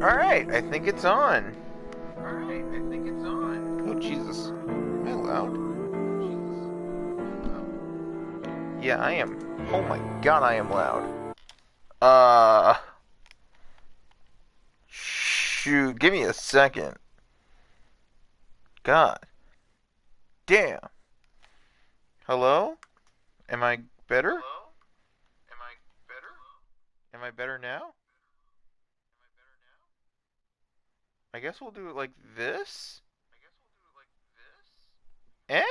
Alright, I think it's on. Oh, Jesus. Am I loud? Yeah, I am. Oh my god, I am loud. Shoot, give me a second. God. Damn. Hello? Am I better? Am I better now? I guess we'll do it like this? Eh?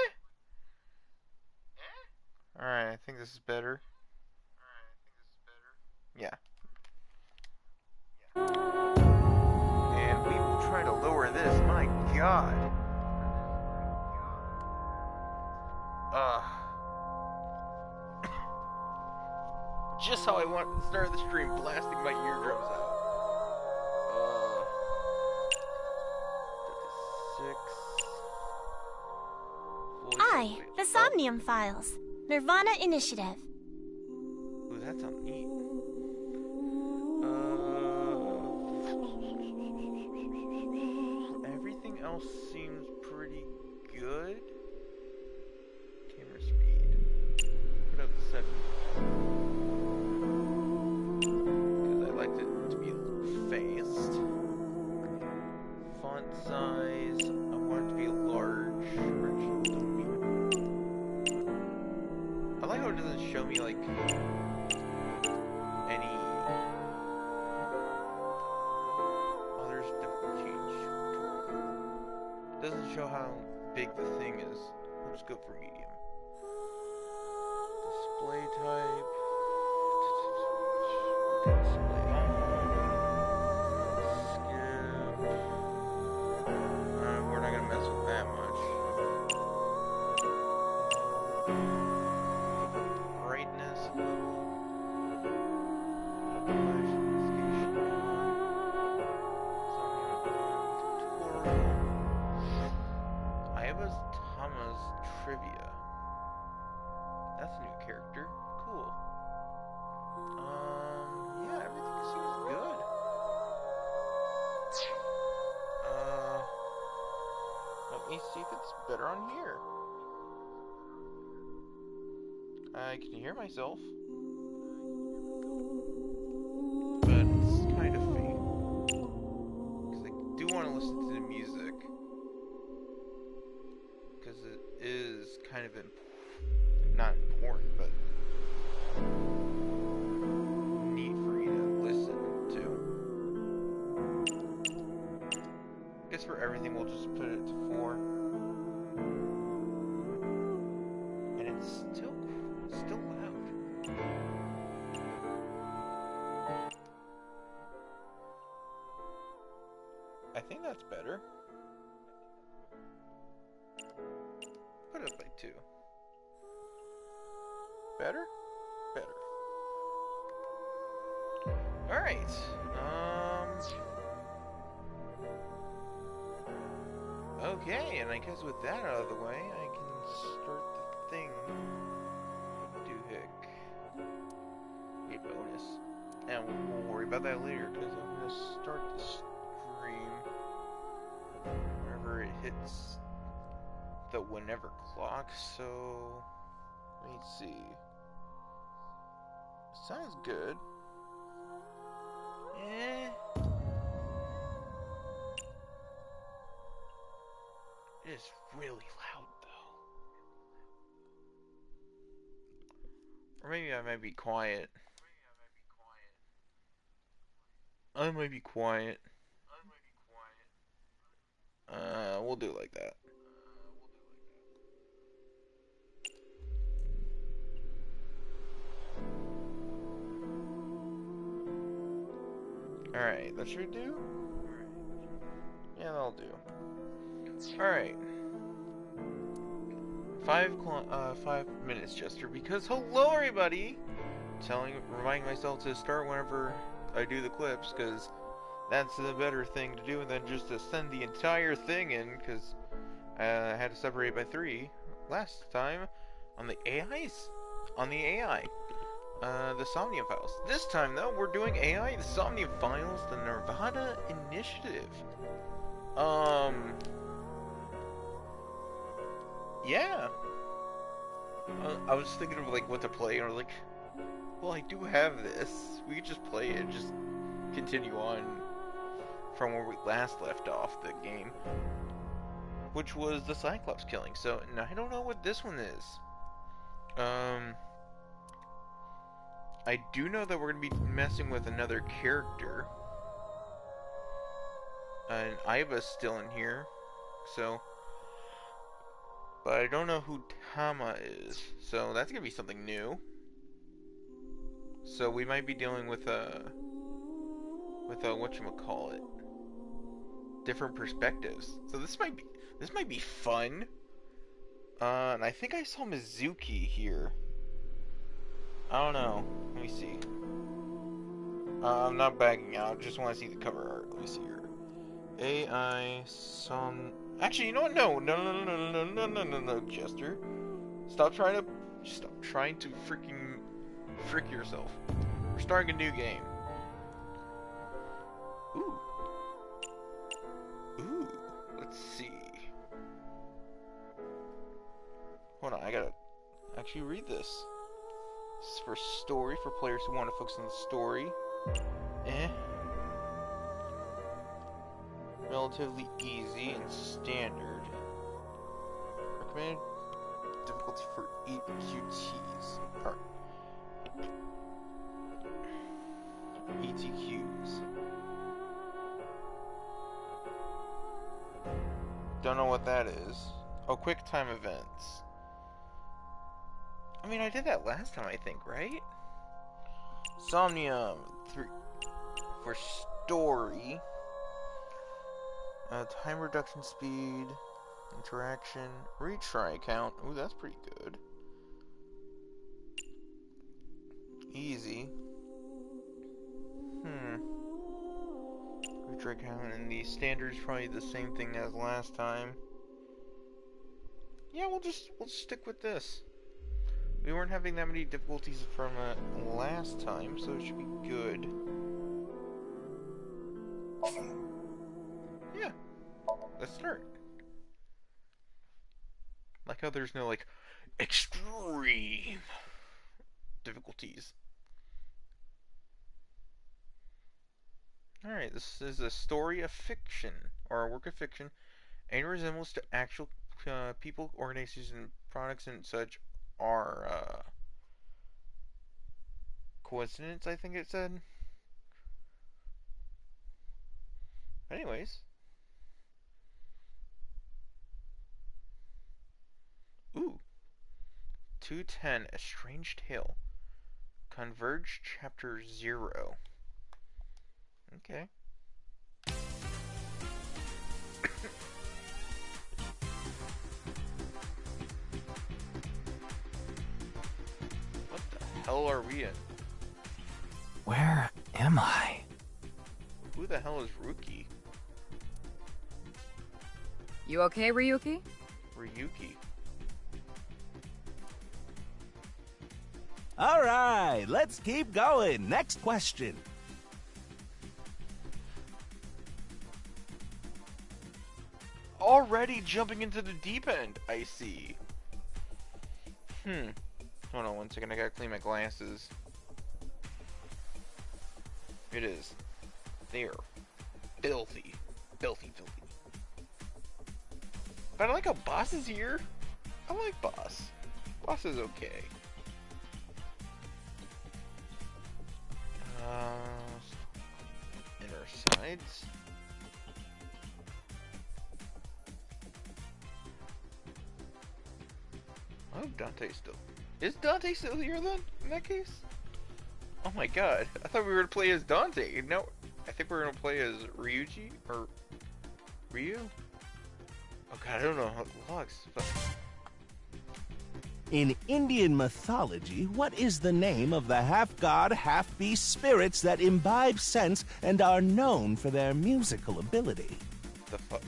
Alright, I think this is better. Yeah. And we will try to lower this. My god. Just how I want to start the stream, blasting my eardrums out. 56. I, the Somnium Files, nirvanA Initiative. Ooh, that sounds neat. Everything else seems pretty good. Camera speed. Put up to 7. Because I liked it to be a little fast. Font size. I want it to be large. I like how it doesn't show me like any. Oh, there's different change. Doesn't show how big the thing is. I'll just go for medium. Display type. Display on. Skip. We're not gonna mess with that much. Brightness level. Thomas Trivia. That's a new character. Cool. Yeah, everything seems good. Let me see if it's better on here. I can hear myself. But it's kind of faint. Because I do want to listen to the music. Because it is kind of not important, but neat for me to listen to. I guess for everything we'll just put it to 4. And it's still loud. I think that's better. Put it up by 2. Better? Better. Alright. Okay, and I guess with that out of the way, I can start the thing. Doohick. Be a bonus. And we'll worry about that later, because I'm going to start the stream whenever it hits the whenever clock, so let me see. Sounds good. It is really loud though. Or maybe I might be quiet. I might be quiet. We'll do it like that. Alright, that should do? Yeah, that'll do. Alright. 5 minutes, Jyster, because hello everybody! Reminding myself to start whenever I do the clips, because that's the better thing to do than just to send the entire thing in, because I had to separate by 3 last time on the AI. the Somnium Files. This time, though, we're doing AI, the Somnium Files, the nirvanA Initiative. Yeah. I was thinking of, like, what to play, and I was like, well, I do have this. We could just play it and just continue on from where we last left off the game, which was the Cyclops killing. So, and I don't know what this one is. I do know that we're going to be messing with another character. And Iva's still in here, so... But I don't know who Tama is, so that's going to be something new. So we might be dealing with whatchamacallit, different perspectives. So this might be fun. And I think I saw Mizuki here. I don't know. Let me see. I'm not bagging out. Just want to see the cover art. Let me see here. AI some. Actually, you know what? No, Jyster. Stop trying to freaking frick yourself. We're starting a new game. Ooh. Let's see. Hold on, I gotta actually read this. This is for story, for players who want to focus on the story. Relatively easy and standard. Recommended difficulty for EQTs. Or ETQs. Don't know what that is. Oh, quick time events. I mean, I did that last time, I think, right? Somnium 3 for story. Time reduction speed, interaction, retry count. Ooh, that's pretty good. Easy. Retry count, and the standard's probably the same thing as last time. Yeah, we'll stick with this. We weren't having that many difficulties from last time, so it should be good. Yeah, let's start. Like how there's no, like, extreme difficulties. Alright, this is a story of fiction, or a work of fiction. Any resemblance to actual people, organizations, and products and such are coincidence, I think it said. Anyways. Ooh. 210, A Strange Tale. Converge Chapter 0. Okay. What the hell are we in? Where am I? Who the hell is Ruki? You okay, Ryuki? Ryuki. All right, let's keep going. Next question. Already jumping into the deep end, I see. Hold on one second, I gotta clean my glasses. It is. There. Filthy. Filthy, filthy. But I like how Boss is here. I like Boss. Boss is okay. Inner sides. Oh, Dante's still. Is Dante still here then? In that case? Oh my god. I thought we were gonna play as Dante. No, I think we're gonna play as Ryuji or Ryu? Oh god, I don't know how it looks. But... In Indian mythology, what is the name of the half-god, half-beast spirits that imbibe sense and are known for their musical ability? The fuck?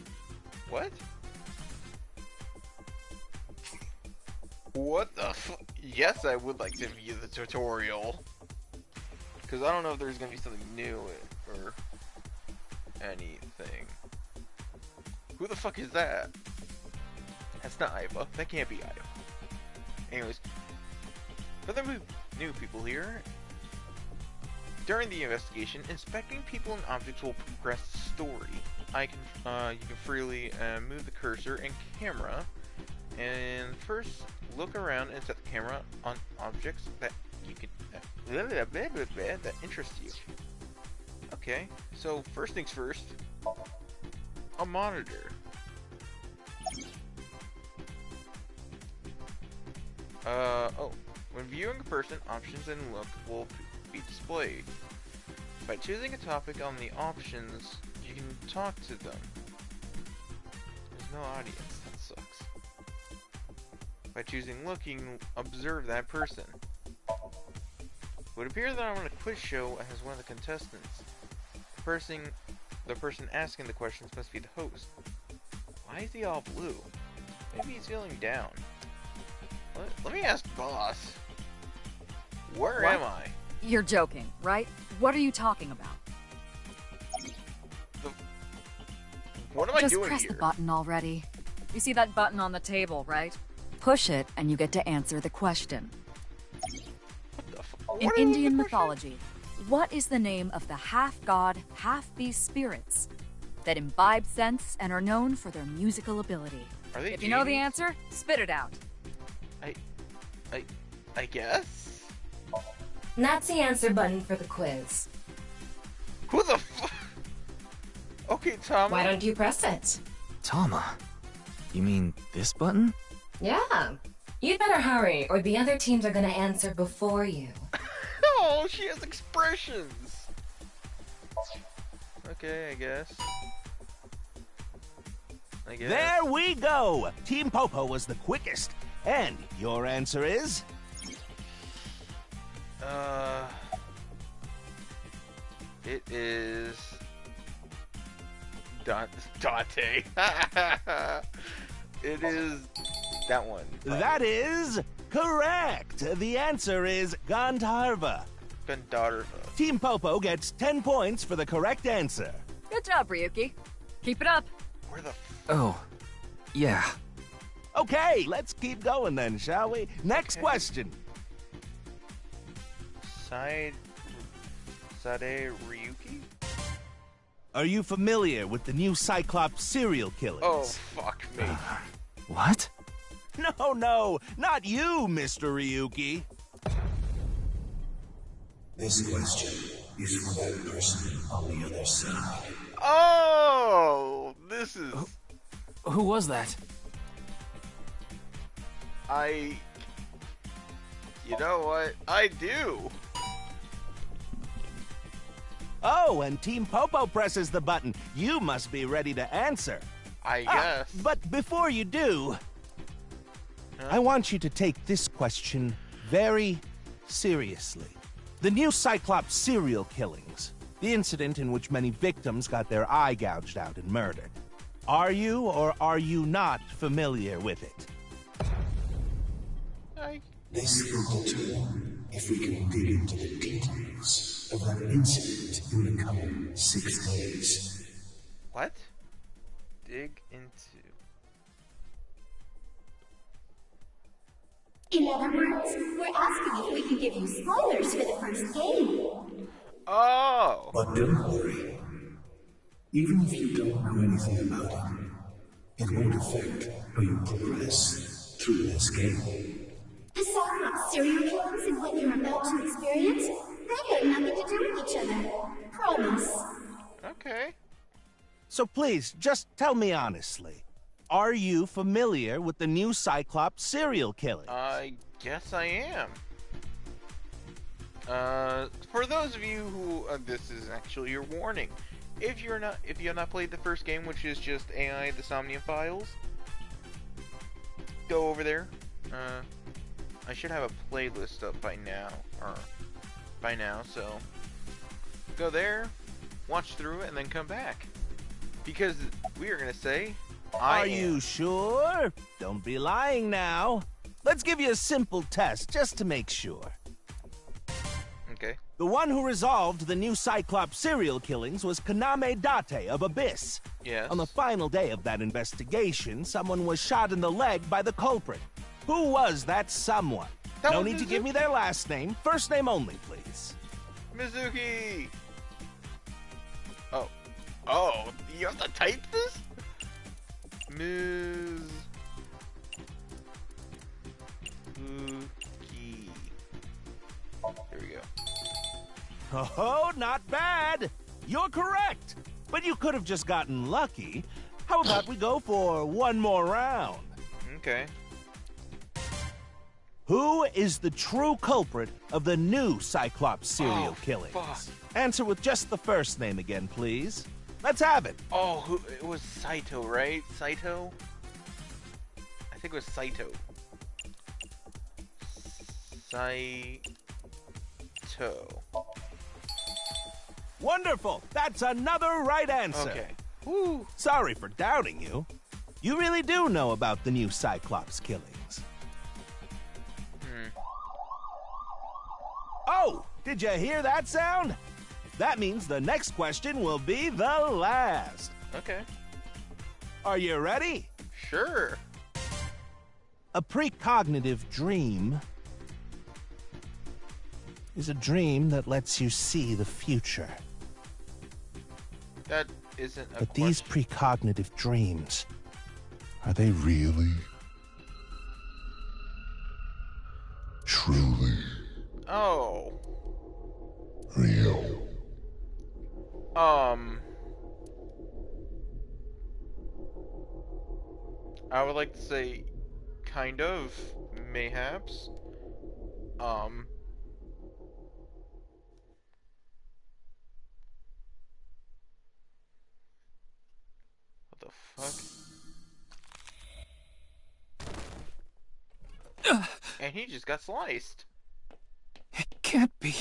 What? What the Yes, I would like to view the tutorial. Because I don't know if there's going to be something new or anything. Who the fuck is that? That's not Iva. That can't be Iva. Anyways, for the new people here, during the investigation, inspecting people and objects will progress the story. You can freely move the cursor and camera, and first look around and set the camera on objects that you can that interest you. Okay, so first things first, a monitor. When viewing a person, options and look will be displayed. By choosing a topic on the options, you can talk to them. There's no audience, that sucks. By choosing looking, observe that person. It would appear that I'm on a quiz show as one of the contestants. The person asking the questions must be the host. Why is he all blue? Maybe he's feeling down. Let me ask boss. Where am I? You're joking, right? What are you talking about? What am I doing here? Just press the button already. You see that button on the table, right? Push it and you get to answer the question. In Indian mythology, what is the name of the half-god, half-beast spirits that imbibe sense and are known for their musical ability? Are they If you know the answer, spit it out. I guess? That's the answer button for the quiz. Who the fuck? Okay, Tom. Why don't you press it? Tama? You mean this button? Yeah. You'd better hurry, or the other teams are gonna answer before you. Oh, she has expressions. Okay, I guess. There we go! Team Popo was the quickest. And your answer is? It is... Dante. It is that one. Probably. That is correct! The answer is Gandharva. Gandharva. Team Popo gets 10 points for the correct answer. Good job, Ryuki. Keep it up. Where the Oh, yeah. Okay, let's keep going then, shall we? Next Okay. question. Sade Ryuki? Are you familiar with the new Cyclops serial killings? Oh, fuck me. What? No, not you, Mr. Ryuki. This question is for that person on the other side. Oh! This is... Who was that? You know what? I do! Oh, and Team Popo presses the button. You must be ready to answer. I guess. But before you do, I want you to take this question very seriously. The new Cyclops serial killings, the incident in which many victims got their eye gouged out and murdered. Are you or are you not familiar with it? This will determine if we can dig into the details of that incident in the coming 6 days. What? Dig into... In other words, we're asking if we can give you spoilers for the first game. Oh! But don't worry. Even if you don't know anything about it, it won't affect how you progress through this game. The Cyclops serial killings and what you're about to experience, they have nothing to do with each other. Promise. Okay. So please, just tell me honestly. Are you familiar with the new Cyclops serial killings? I guess I am. For those of you who, this is actually your warning. If you have not played the first game, which is just AI, the Somnium Files, go over there. I should have a playlist up by now, so go there, watch through it, and then come back. Because we are gonna say, Are you sure? Don't be lying now. Let's give you a simple test just to make sure. Okay. The one who resolved the new Cyclops serial killings was Kaname Date of Abyss. Yes. On the final day of that investigation, someone was shot in the leg by the culprit. Who was that someone? That No was need to give me their last name. First name only, please. Mizuki! Oh. Oh, you have to type this? Mizuki. There we go. Oh, not bad. You're correct. But you could have just gotten lucky. How about we go for one more round? Okay. Who is the true culprit of the new Cyclops serial killings? fuck. Answer with just the first name again, please. Let's have it. Oh, it was Saito, right? Saito? I think it was Saito. Saito. Wonderful. That's another right answer. Okay. Woo. Sorry for doubting you. You really do know about the new Cyclops killings. Oh, did you hear that sound? That means the next question will be the last. Okay. Are you ready? Sure. A precognitive dream is a dream that lets you see the future. That isn't a But these question. precognitive dreams, Are they really? Truly Oh. real? I would like to say kind of, mayhaps. What the fuck? And he just got sliced. It can't be.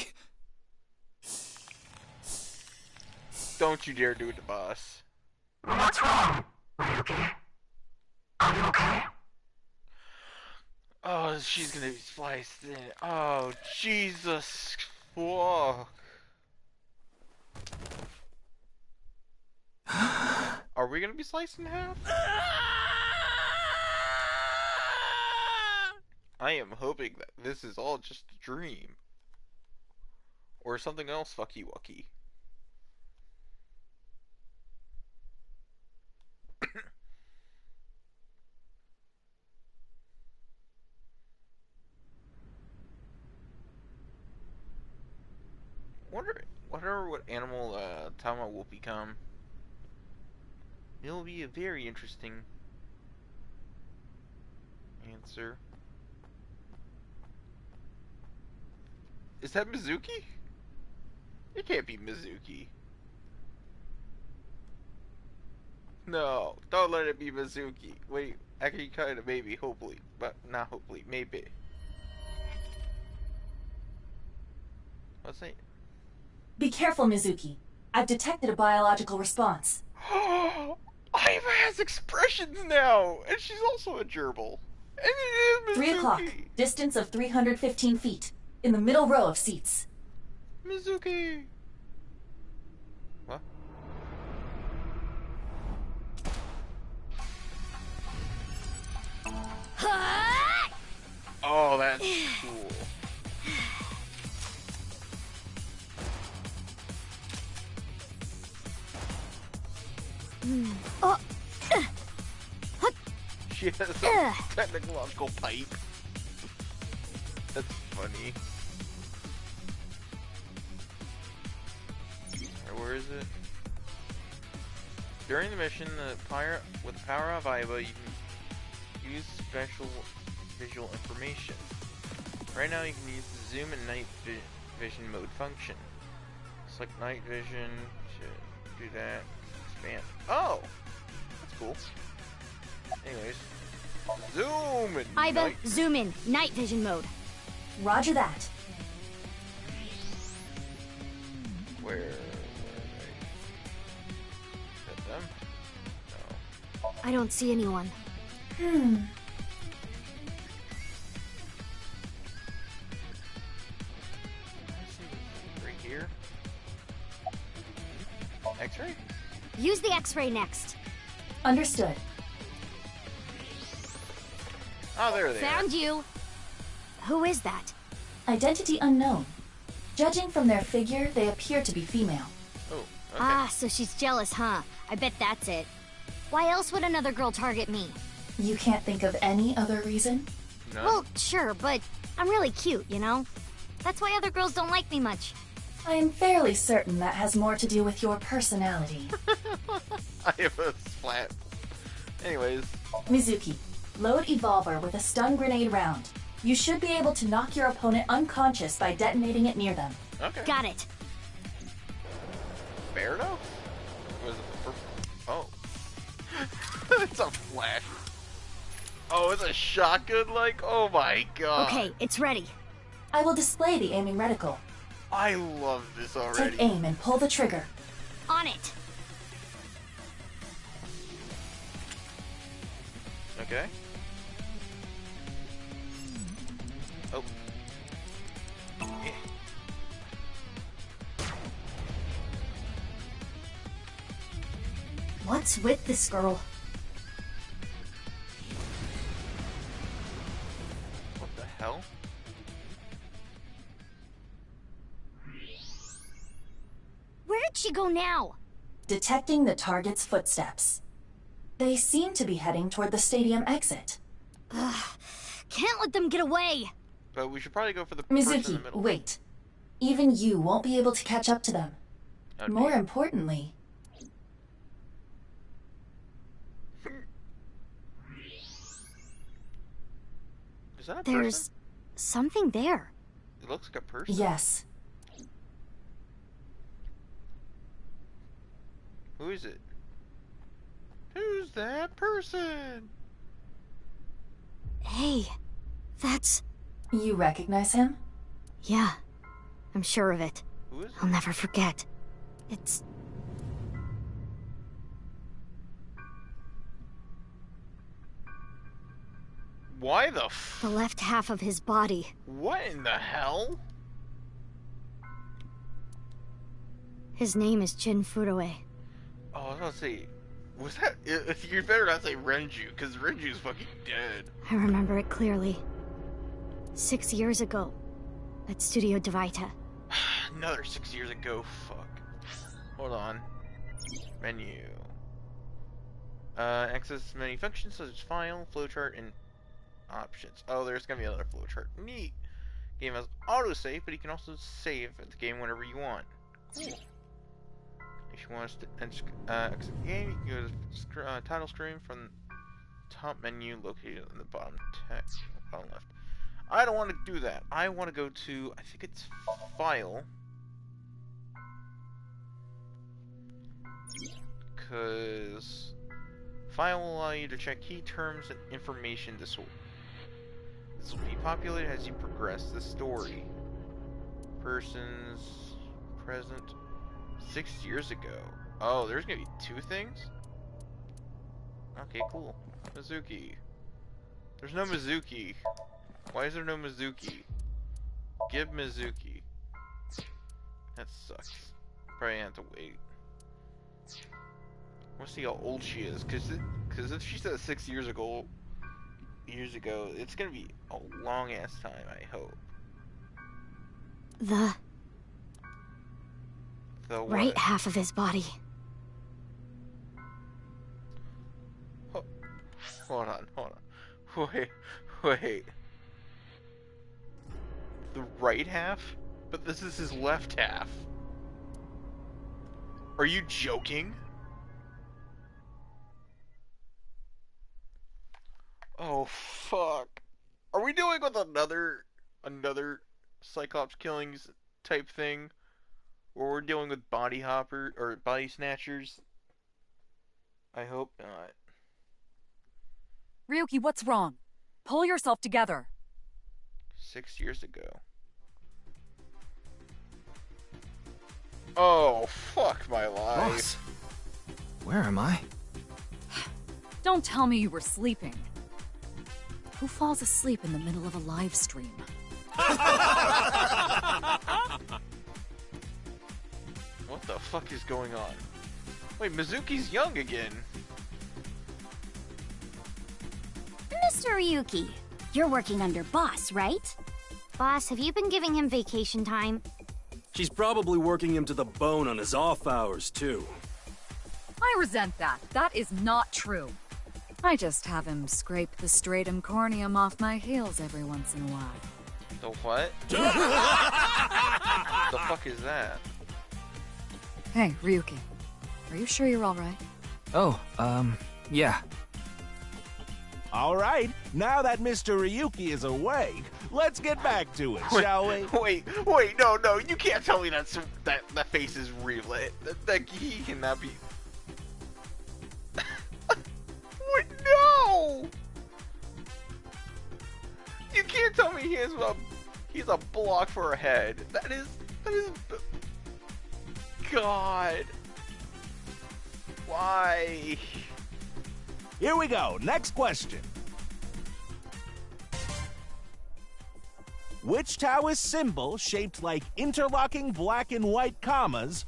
Don't you dare do it to boss. What's wrong, Ryuki? Are you okay? Oh, she's gonna be sliced in. Oh, Jesus. Whoa. Are we gonna be sliced in half? I am hoping that this is all just a dream. Or something else fucky wucky. Wonder what animal Tama will become. It'll be a very interesting answer. Is that Mizuki? It can't be Mizuki. No, don't let it be Mizuki. Wait, actually kinda maybe, hopefully. But not hopefully, maybe. What's that? Be careful, Mizuki. I've detected a biological response. Aiva has expressions now! And she's also a gerbil. And it is Mizuki! 3 o'clock. Distance of 315 feet. In the middle row of seats. Mizuki! What? Oh, that's cool. She has a technological pipe. That's funny. Alright, where is it? During the mission, with the power of Aiba, you can use special visual information. Right now, you can use the zoom and night vision mode function. Select night vision to do that. Expand. Oh! That's cool. Anyways. Zoom and Aiba, night. zoom in. Night vision mode. Roger that. Where are they? Is that them? No. I don't see anyone. X-ray? Use the X-ray next. Understood. Oh, there they Found you. Who is that? Identity unknown. Judging from their figure, they appear to be female. Oh, okay. Ah, so she's jealous, huh? I bet that's it. Why else would another girl target me? You can't think of any other reason? None? Well, sure, but I'm really cute, you know? That's why other girls don't like me much. I am fairly certain that has more to do with your personality. I have a flat. Anyways. Mizuki, load Evolver with a stun grenade round. You should be able to knock your opponent unconscious by detonating it near them. Okay. Got it. Beardo? Was it the first? Oh. It's a flash. Oh, it's a shotgun, like? Oh my god. Okay, it's ready. I will display the aiming reticle. I love this already. Take aim and pull the trigger. On it. Okay. Oh. Yeah. What's with this girl? What the hell? Where did she go now? Detecting the target's footsteps. They seem to be heading toward the stadium exit. Ugh, can't let them get away. But we should probably go for the person in the Mizuki, middle. wait. Even you won't be able to catch up to them. Okay. More importantly, Is that a There's person? something there. It looks like a person. yes, Who is it? Who's that person? Hey, that's... you recognize him? Yeah, I'm sure of it. Who is it? I'll never forget. It's... Why the the left half of his body. What in the hell? His name is Jin Furue. Oh, I was gonna say, was that? You better not say Renju, because Renju's fucking dead. I remember it clearly. 6 years ago, at Studio Devaita. Another 6 years ago. Fuck. Hold on. Menu. Access many functions such as file, flowchart, and options. Oh, there's gonna be another flowchart. Neat. Game has autosave, but you can also save the game whenever you want. Cool. If you want us to exit the game, you can go to the title screen from the top menu located in the bottom text, bottom left. I don't want to do that. I want to go to, I think it's file. Because file will allow you to check key terms and information disorder. This will be populated as you progress the story. Persons present 6 years ago. Oh, there's gonna be 2 things? Okay, cool. Mizuki. There's no Mizuki. Why is there no Mizuki? Give Mizuki. That sucks. Probably have to wait. I want to see how old she is, cause if she said 6 years ago, it's gonna be a long ass time. I hope. The The what? right half of his body. Hold on. Wait. The right half? But this is his left half. Are you joking? Oh fuck. Are we doing with another Cyclops killings type thing? Or we're dealing with body hopper or body snatchers? I hope not. Ryuki, what's wrong? Pull yourself together. 6 years ago. Oh, fuck my life. Boss, where am I? Don't tell me you were sleeping. Who falls asleep in the middle of a live stream? What the fuck is going on? Wait, Mizuki's young again. Mr. Ryuki, you're working under boss, right? Boss, have you been giving him vacation time? She's probably working him to the bone on his off hours, too. I resent that. That is not true. I just have him scrape the stratum corneum off my heels every once in a while. The what? The fuck is that? Hey, Ryuki. Are you sure you're alright? Oh, yeah. All right, now that Mr. Ryuki is awake, let's get back to it, shall we? Wait, no, you can't tell me that face is real. That he cannot be. What? No! You can't tell me he's a block for a head. That is. God. Why? Here we go. Next question. Which Taoist symbol, shaped like interlocking black and white commas,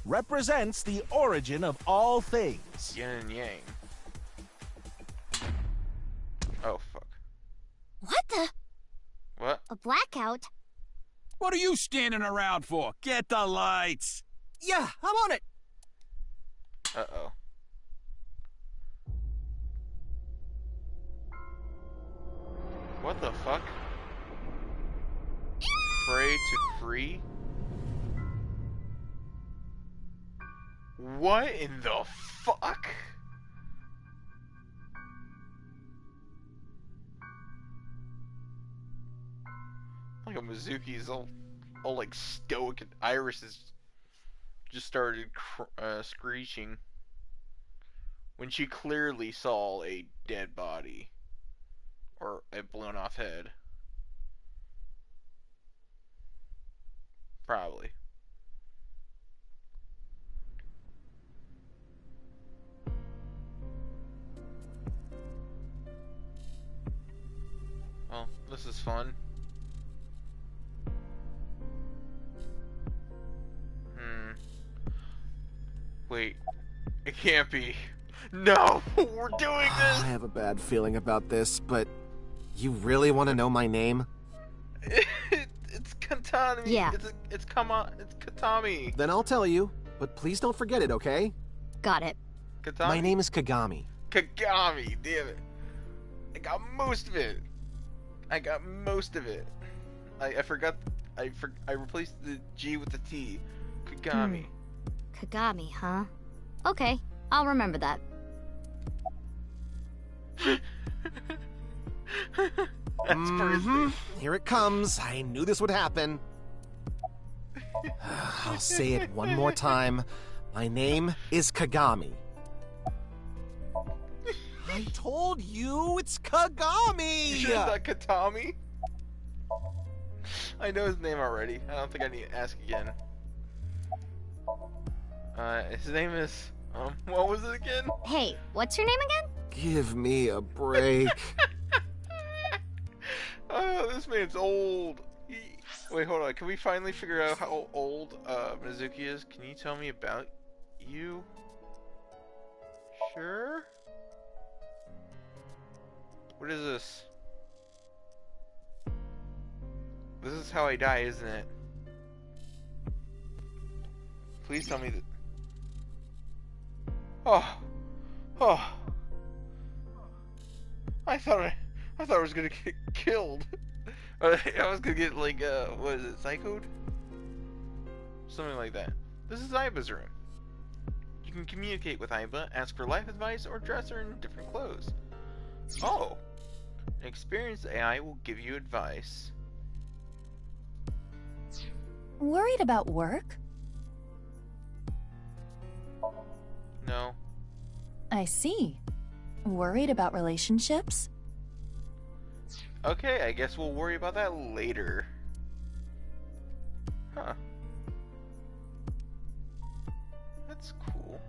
represents the origin of all things? Yin and yang. Oh, fuck. What the? What? A blackout? What are you standing around for? Get the lights! Yeah, I'm on it! Uh-oh. What the fuck? Pray to free? What in the fuck? Like a Mizuki's all like stoic, and Iris is just started screeching when she clearly saw a dead body or a blown off head. Probably. Well, this is fun. Wait, it can't be. No, we're doing this! I have a bad feeling about this, but you really want to know my name? It's Katami. Yeah. It's Katami. Then I'll tell you, but please don't forget it, okay? Got it. Katami? My name is Kagami. Kagami, damn it. I got most of it. I forgot. I replaced the G with the T. Kagami. Kagami, huh? Okay, I'll remember that. That's perfect. Here it comes. I knew this would happen. I'll say it one more time. My name is Kagami. I told you it's Kagami! You sure it's not Katami? I know his name already. I don't think I need to ask again. His name is, what was it again? Hey, what's your name again? Give me a break. Oh, this man's old. Wait, hold on. Can we finally figure out how old Mizuki is? Can you tell me about you? Sure? What is this? This is how I die, isn't it? Please tell me that. Oh. I thought I was gonna get killed. I was gonna get like what is it, psychoed? Something like that. This is Aiba's room. You can communicate with Aiba, ask for life advice, or dress her in different clothes. Oh. An experienced AI will give you advice. Worried about work? No. I see. Worried about relationships? Okay, I guess we'll worry about that later. Huh. That's cool.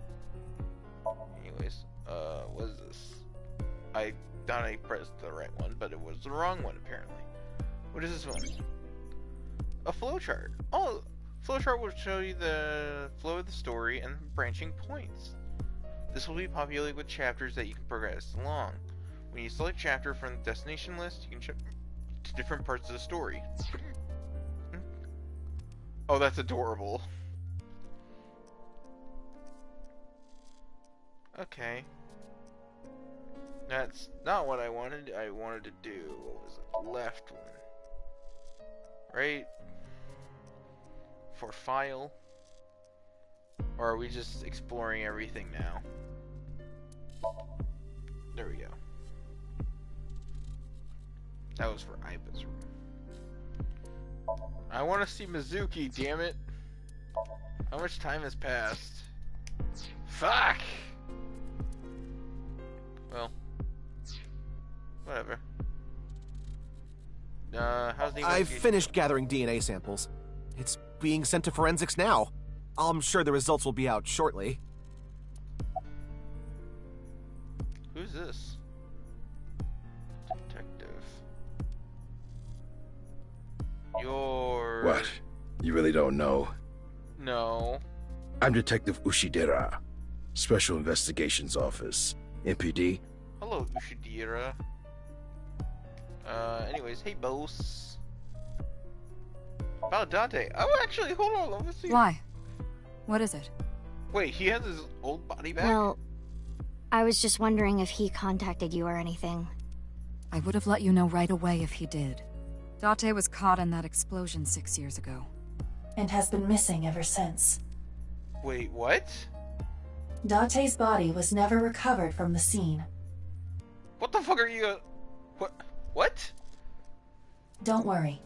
Anyways, what is this? I thought I pressed the right one, but it was the wrong one apparently. What is this one? A flowchart. Oh, flowchart will show you the flow of the story and branching points. This will be populated with chapters that you can progress along. When you select chapter from the destination list, you can jump to different parts of the story. Oh, that's adorable. Okay. That's not what I wanted. I wanted to do, what was it? Left one. Right? For file? Or are we just exploring everything now? There we go. That was for Iba's room. I want to see Mizuki, damn it! How much time has passed? Fuck! Well, whatever. How's the I've finished gathering DNA samples. It's being sent to forensics now. I'm sure the results will be out shortly. Who's this? Detective. You're... What? You really don't know? No. I'm Detective Ushidera, Special Investigations Office. MPD? Hello, Ushidera. Anyways, hey, boss. About Dante. Oh, actually, hold on, let me see. Why? What is it? Wait, he has his old body back? Well, I was just wondering if he contacted you or anything. I would have let you know right away if he did. Date was caught in that explosion 6 years ago. And has been missing ever since. Wait, what? Date's body was never recovered from the scene. What the fuck are you... What? Don't worry.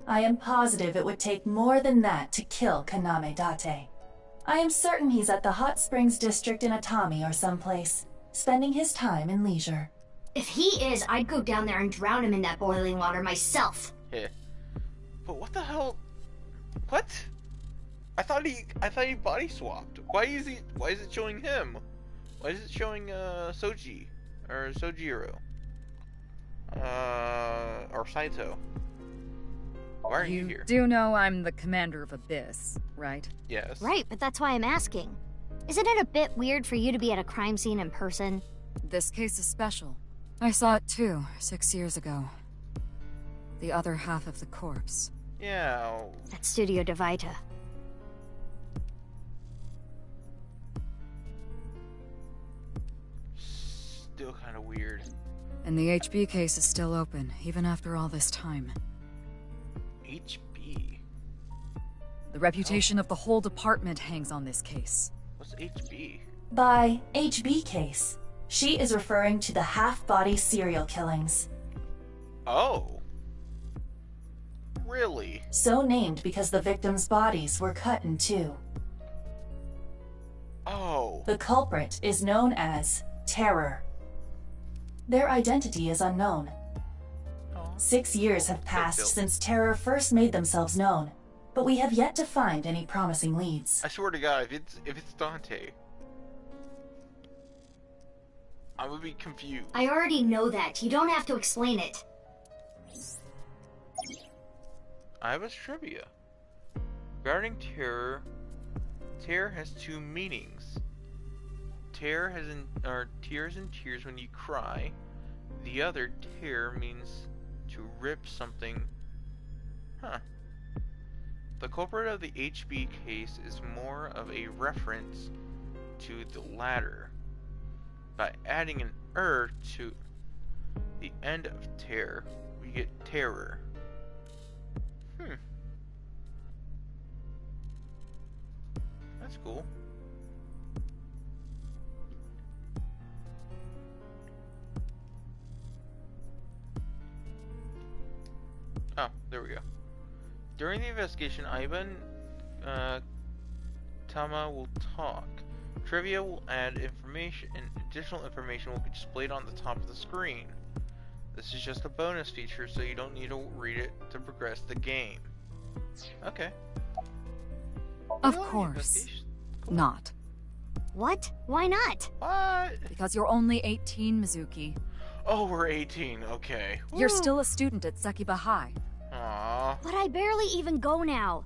I am positive it would take more than that to kill Kaname Date. I am certain he's at the Hot Springs District in Atami or someplace, spending his time in leisure. If he is, I'd go down there and drown him in that boiling water myself. Yeah. But what the hell? What? I thought he body swapped. Why is it showing him? Why is it showing Soji or Sojiro? Or Saito? Why are you here? You do know I'm the commander of Abyss, right? Yes. Right, but that's why I'm asking. Isn't it a bit weird for you to be at a crime scene in person? This case is special. I saw it too, 6 years ago. The other half of the corpse. Yeah. At Studio Devita. Still kind of weird. And the HB case is still open, even after all this time. HB? The reputation of the whole department hangs on this case. What's HB? By HB case, she is referring to the half-body serial killings. Oh. Really? So named because the victims' bodies were cut in two. Oh. The culprit is known as Terror. Their identity is unknown. 6 years have passed since Terror first made themselves known, but we have yet to find any promising leads. I swear to God, if it's Dante, I would be confused. I already know that. You don't have to explain it. I have a trivia. Regarding terror, terror has two meanings. Terror has tears and tears when you cry. The other, terror, means to rip something. Huh. The culprit of the HB case is more of a reference to the latter. By adding an to the end of terror, we get terror. That's cool. Oh, there we go. During the investigation, Aiba and Tama will talk. Trivia will add information, and additional information will be displayed on the top of the screen. This is just a bonus feature, so you don't need to read it to progress the game. Okay. Of course. Not. What? Why not? What? Because you're only 18, Mizuki. Oh, we're 18. Okay. You're still a student at Sekiba High. Aww. But I barely even go now.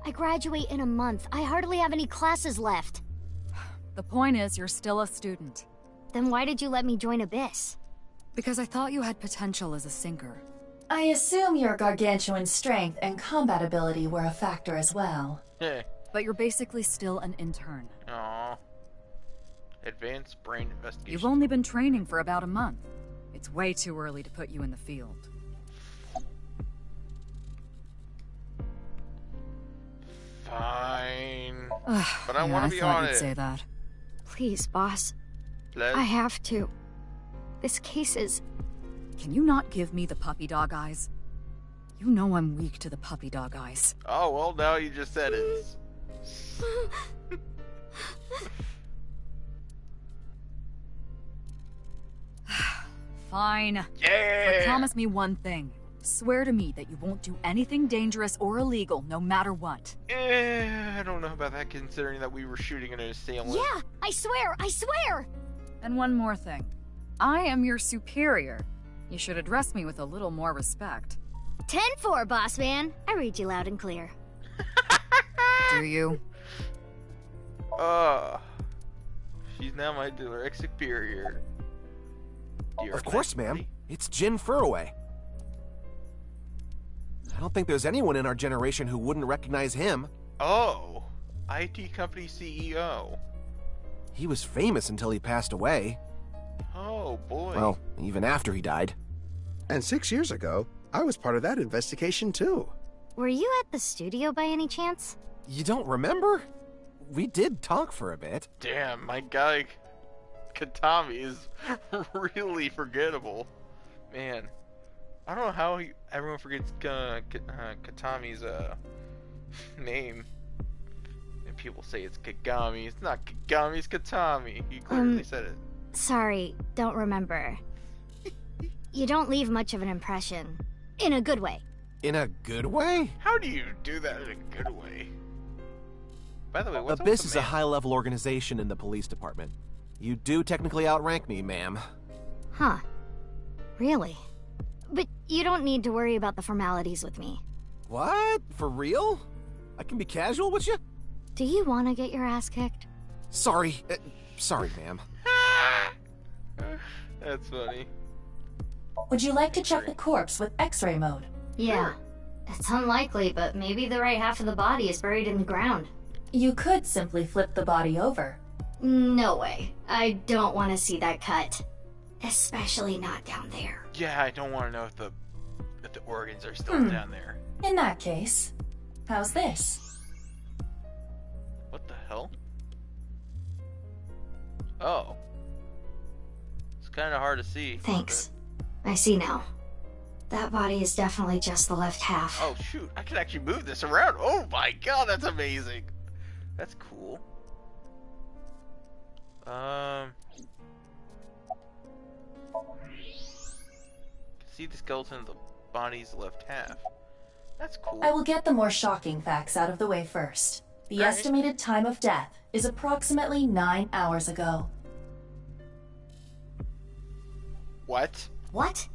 I graduate in a month. I hardly have any classes left. The point is, you're still a student. Then why did you let me join Abyss? Because I thought you had potential as a sinker. I assume your gargantuan strength and combat ability were a factor as well. But you're basically still an intern. Aww. Advanced brain investigation. You've only been training for about a month. It's way too early to put you in the field. Fine. But I want to be I thought on you'd it. say that. Please, boss. Please? I have to. This case is... Can you not give me the puppy dog eyes? You know I'm weak to the puppy dog eyes. Oh, well, now you just said it. Fine. Yeah! But promise me one thing. Swear to me that you won't do anything dangerous or illegal, no matter what. I don't know about that, considering that we were shooting at an assailant. Yeah, I swear, I swear! And one more thing. I am your superior. You should address me with a little more respect. 10-4, boss man. I read you loud and clear. Do you? She's now my direct superior. Of course, ma'am. It's Jin Furroway. I don't think there's anyone in our generation who wouldn't recognize him. Oh, IT company CEO. He was famous until he passed away. Oh, boy. Well, even after he died. And 6 years ago, I was part of that investigation too. Were you at the studio by any chance? You don't remember? We did talk for a bit. Damn, my guy Katami is really forgettable. Man, I don't know how everyone forgets Katami's name. And people say it's Kagami. It's not Kagami, it's Katami. He clearly said it. Sorry, don't remember. You don't leave much of an impression. In a good way. In a good way? How do you do that in a good way? By the way, what's Abyss up with is the a man? high-level organization in the police department. You do technically outrank me, ma'am. Huh. Really? But you don't need to worry about the formalities with me. What? For real? I can be casual with you? Do you want to get your ass kicked? Sorry. Sorry, ma'am. That's funny. Would you like to check the corpse with X-ray mode? Yeah. It's unlikely, but maybe the right half of the body is buried in the ground. You could simply flip the body over. No way. I don't want to see that cut. Especially not down there. Yeah, I don't want to know if the organs are still down there. In that case, how's this? What the hell? Oh. It's kind of hard to see. Thanks. I see now. That body is definitely just the left half. Oh shoot, I can actually move this around. Oh my god, that's amazing. That's cool. See the skeleton of the body's left half. That's cool. I will get the more shocking facts out of the way first. The estimated time of death is approximately 9 hours ago. What? What?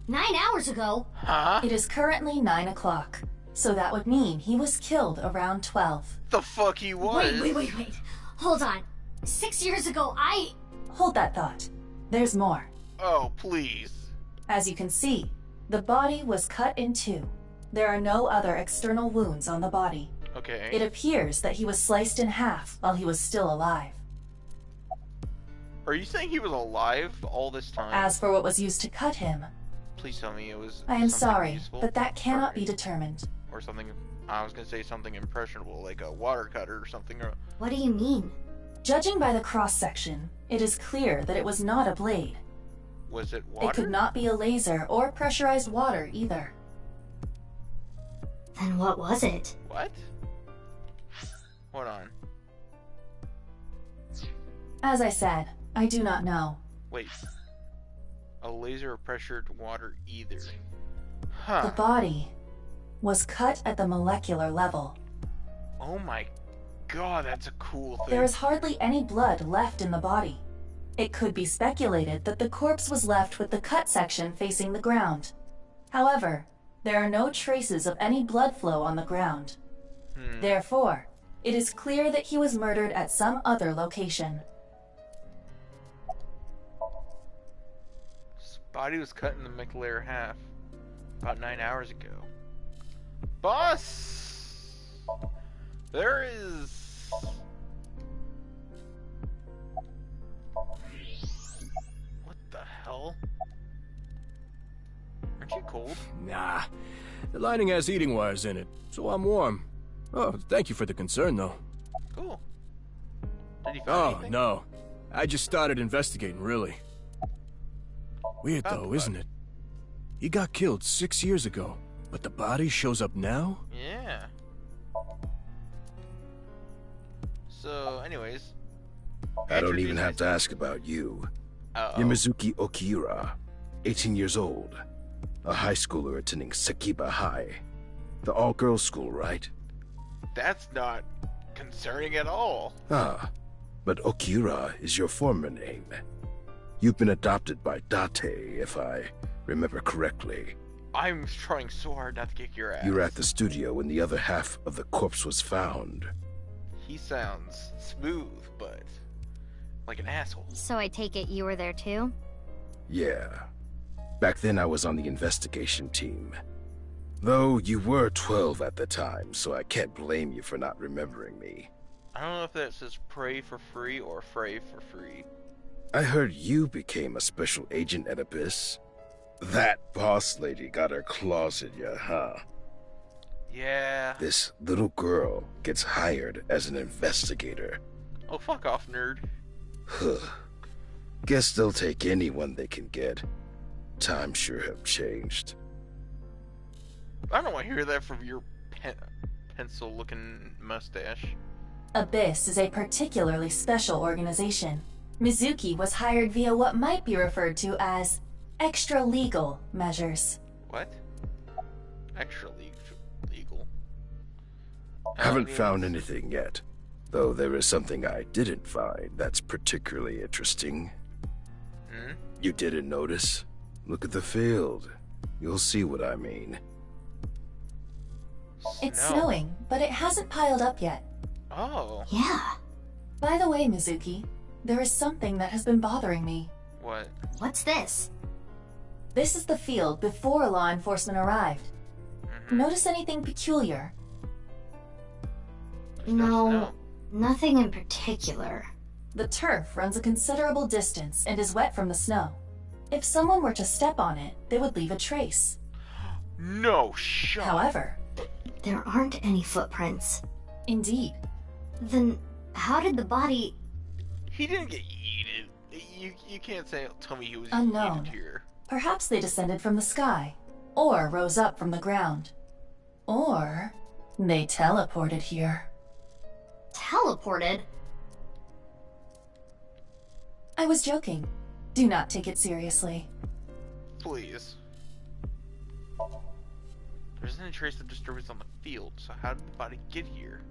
9 hours ago? Huh? It is currently 9 o'clock, so that would mean he was killed around 12. The fuck he was? Wait. Hold on. 6 years ago, Hold that thought. There's more. Oh, please. As you can see, the body was cut in two. There are no other external wounds on the body. Okay. It appears that he was sliced in half while he was still alive. Are you saying he was alive all this time? As for what was used to cut him, Please tell me it was I am something sorry, useful. but that cannot be determined. Or something, I was gonna say something impressionable, like a water cutter or something. Or... What do you mean? Judging by the cross-section, it is clear that it was not a blade. Was it water? It could not be a laser or pressurized water either. Then what was it? What? Hold on. As I said, I do not know. Wait. A laser or pressured water either. Huh. The body was cut at the molecular level. Oh my god, that's a cool thing. There is hardly any blood left in the body. It could be speculated that the corpse was left with the cut section facing the ground. However, there are no traces of any blood flow on the ground. Therefore, It is clear that he was murdered at some other location. His body was cut in the mech layer half about 9 hours ago. Boss! There is... What the hell? Aren't you cold? Nah. The lining has heating wires in it, so I'm warm. Oh, thank you for the concern, though. Cool. Did you find anything? No. I just started investigating, really. Weird, though, isn't it? He got killed 6 years ago, but the body shows up now? Yeah. So, anyways... I don't even have to ask about you. You're Mizuki Okiura, 18 years old. A high schooler attending Sakiba High. The all-girls school, right? That's not concerning at all. Ah, but Okiura is your former name. You've been adopted by Date, if I remember correctly. I'm trying so hard not to kick your ass. You were at the studio when the other half of the corpse was found. He sounds smooth, but like an asshole. So I take it you were there too? Yeah. Back then I was on the investigation team. Though you were 12 at the time, so I can't blame you for not remembering me. I don't know if that says pray for free or fray for free. I heard you became a special agent at Abyss. That boss lady got her claws in you, huh? Yeah. This little girl gets hired as an investigator. Oh, fuck off, nerd. Huh. Guess they'll take anyone they can get. Times sure have changed. I don't want to hear that from your pencil-looking mustache. Abyss is a particularly special organization. Mizuki was hired via what might be referred to as extra-legal measures. What? Extra-legal? Haven't found anything yet. Though there is something I didn't find that's particularly interesting. Hmm? You didn't notice? Look at the field. You'll see what I mean. It's snowing, but it hasn't piled up yet. Oh. Yeah. By the way, Mizuki, there is something that has been bothering me. What? What's this? This is the field before law enforcement arrived. Notice anything peculiar? No, nothing in particular. The turf runs a considerable distance and is wet from the snow. If someone were to step on it, they would leave a trace. No shot. However, there aren't any footprints. Indeed. Then how did the body... He didn't get yeeted. You can't tell me he was unknown. yeeted here. Perhaps they descended from the sky, or rose up from the ground. Or they teleported here. Teleported? I was joking. Do not take it seriously. Please. There isn't a trace of disturbance on the field, so how did the body get here?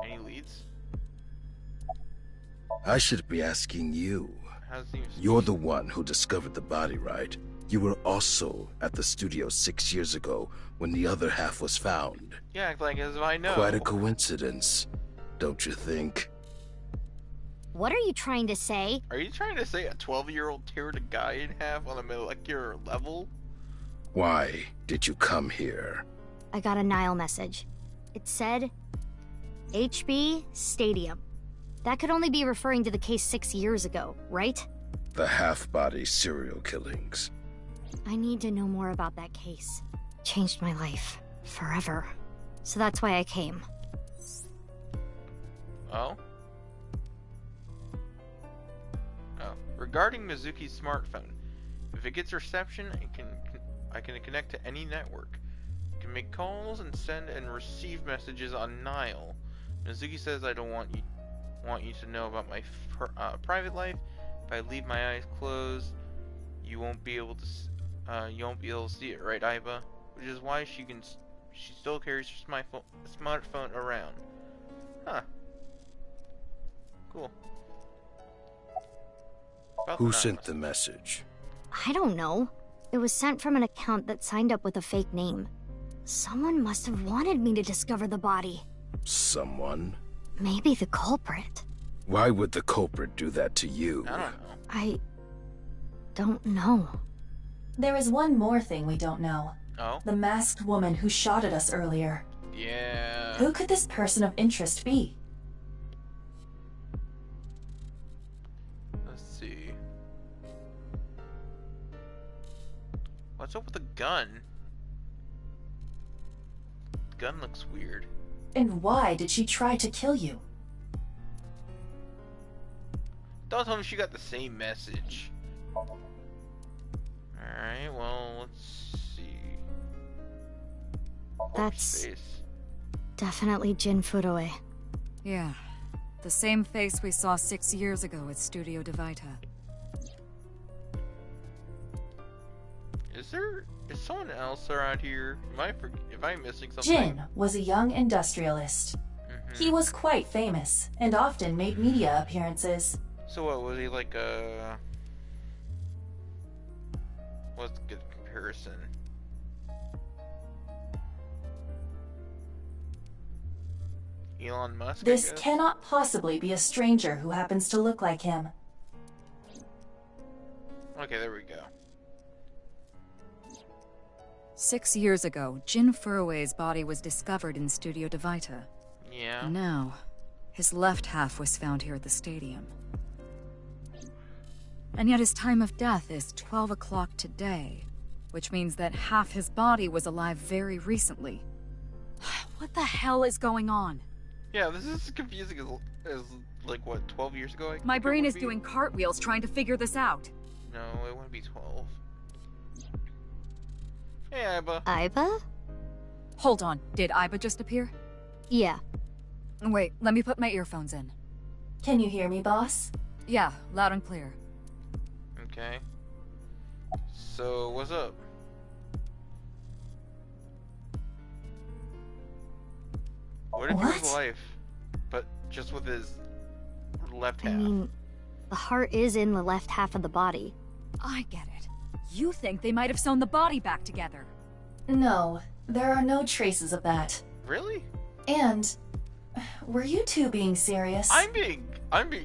Any leads? I should be asking you. How's he You're the one who discovered the body, right? You were also at the studio 6 years ago when the other half was found. Yeah, act like as if I know. Quite a coincidence, don't you think? What are you trying to say? Are you trying to say a 12-year-old teared a guy in half on a molecular level? Why did you come here? I got a Nile message. It said, HB Stadium. That could only be referring to the case 6 years ago, right? The half-body serial killings. I need to know more about that case. Changed my life. Forever. So that's why I came. Oh? Oh. Regarding Mizuki's smartphone, if it gets reception, I can connect to any network. I can make calls and send and receive messages on Nile. Mizuki says I don't want you to know about my private life. If I leave my eyes closed, you won't be able to see it, right, Aiba? Which is why she still carries her smartphone around. Huh. Cool. Who sent the message? I don't know. It was sent from an account that signed up with a fake name. Someone must have wanted me to discover the body. Someone? Maybe the culprit. Why would the culprit do that to you? I don't know. There is one more thing we don't know. Oh? The masked woman who shot at us earlier. Yeah. Who could this person of interest be? Let's see. What's up with the gun? The gun looks weird. And why did she try to kill you? Don't tell me she got the same message. Alright, well, let's see. That's definitely Jin Furue. Yeah. The same face we saw 6 years ago at Studio DeVita. Is someone else around here? Am I missing something? Jin was a young industrialist. He was quite famous, and often made media appearances. So what, was he like a... What's a good comparison? Elon Musk, This cannot possibly be a stranger who happens to look like him. Okay, there we go. 6 years ago, Jin Furue's body was discovered in Studio DeVita. Yeah. Now, his left half was found here at the stadium. And yet his time of death is 12 o'clock today, which means that half his body was alive very recently. What the hell is going on? Yeah, this is confusing as like, what, 12 years ago? My brain is doing cartwheels trying to figure this out. No, it wouldn't be 12. Hey, Iba. Iba? Hold on, did Iba just appear? Yeah. Wait, let me put my earphones in. Can you hear me, boss? Yeah, loud and clear. Okay. So, what's up? What if he was alive, but just with his left half? I mean, the heart is in the left half of the body. I get it. You think they might have sewn the body back together? No, there are no traces of that. Really? And were you two being serious? I'm being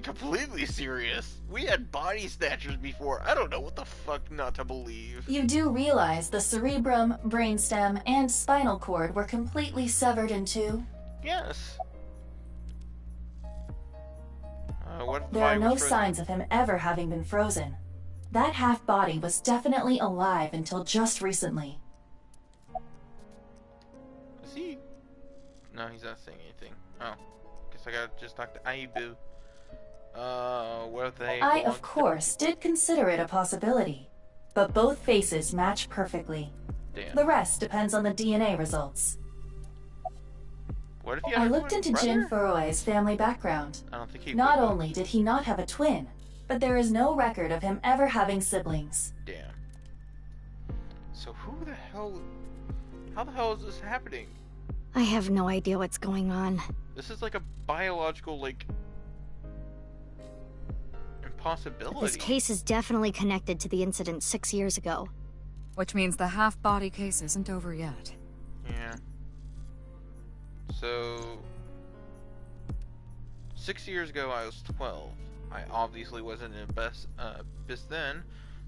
completely serious. We had body snatchers before. I don't know what the fuck not to believe. You do realize the cerebrum, brainstem, and spinal cord were completely severed in two? Yes. There are no signs of him ever having been frozen. That half body was definitely alive until just recently. Is he? No, he's not saying anything. Oh, guess I gotta just talk to Aibu. What if they? I, of course, did consider it a possibility, but both faces match perfectly. Damn. The rest depends on the DNA results. What if he I had a looked twin into brother? Jin Furue's family background. I don't think he Not would. only did he not have a twin, but there is no record of him ever having siblings. Damn. So who the hell? How the hell is this happening? I have no idea what's going on. This is like a biological, like, impossibility. This case is definitely connected to the incident 6 years ago. Which means the half-body case isn't over yet. Yeah. So, 6 years ago I was 12. I obviously wasn't in best then.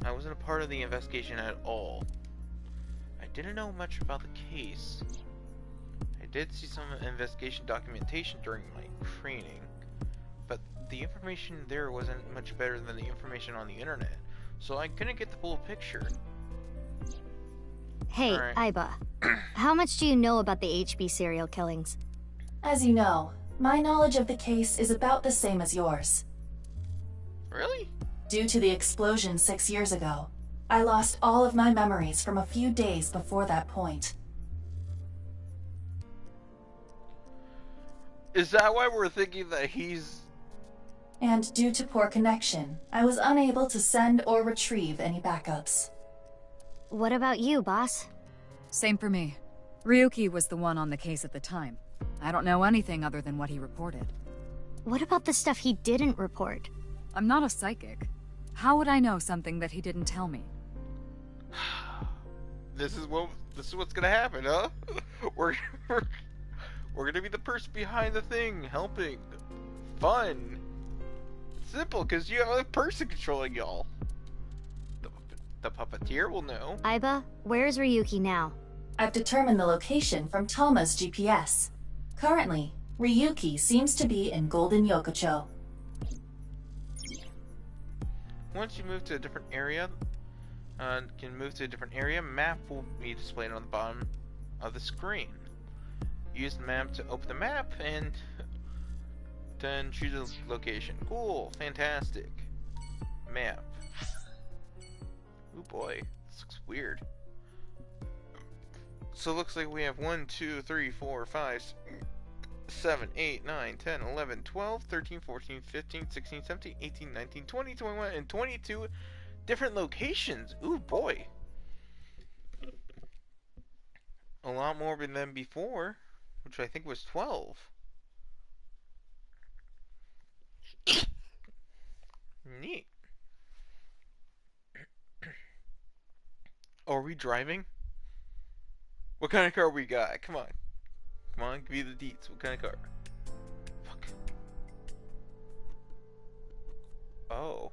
I wasn't a part of the investigation at all. I didn't know much about the case. I did see some investigation documentation during my training, but the information there wasn't much better than the information on the internet, so I couldn't get the full picture. Hey, Alright. Iba. How much do you know about the HB serial killings? As you know, my knowledge of the case is about the same as yours. Really? Due to the explosion 6 years ago, I lost all of my memories from a few days before that point. Is that why we're thinking that he's... And due to poor connection, I was unable to send or retrieve any backups. What about you, boss? Same for me. Ryuki was the one on the case at the time. I don't know anything other than what he reported. What about the stuff he didn't report? I'm not a psychic. How would I know something that he didn't tell me? This is what's gonna happen, huh? We're gonna be the person behind the thing, helping. Fun. Simple, because you have a person controlling y'all. The puppeteer will know. Aiba, where's Ryuki now? I've determined the location from Toma's GPS. Currently, Ryuki seems to be in Golden Yokocho. Once you move to a different area, map will be displayed on the bottom of the screen. Use the map to open the map and then choose a location. Cool, fantastic. Map. Oh boy, this looks weird. So it looks like we have 1, 2, 3, 4, 5, 7, 8, 9, 10, 11, 12, 13, 14, 15, 16, 17, 18, 19, 20, 21, and 22 different locations. Ooh boy. A lot more than before, which I think was 12. Neat. Oh, are we driving? What kind of car we got? Come on. Come on, give me the deets. What kind of car? Fuck. Oh.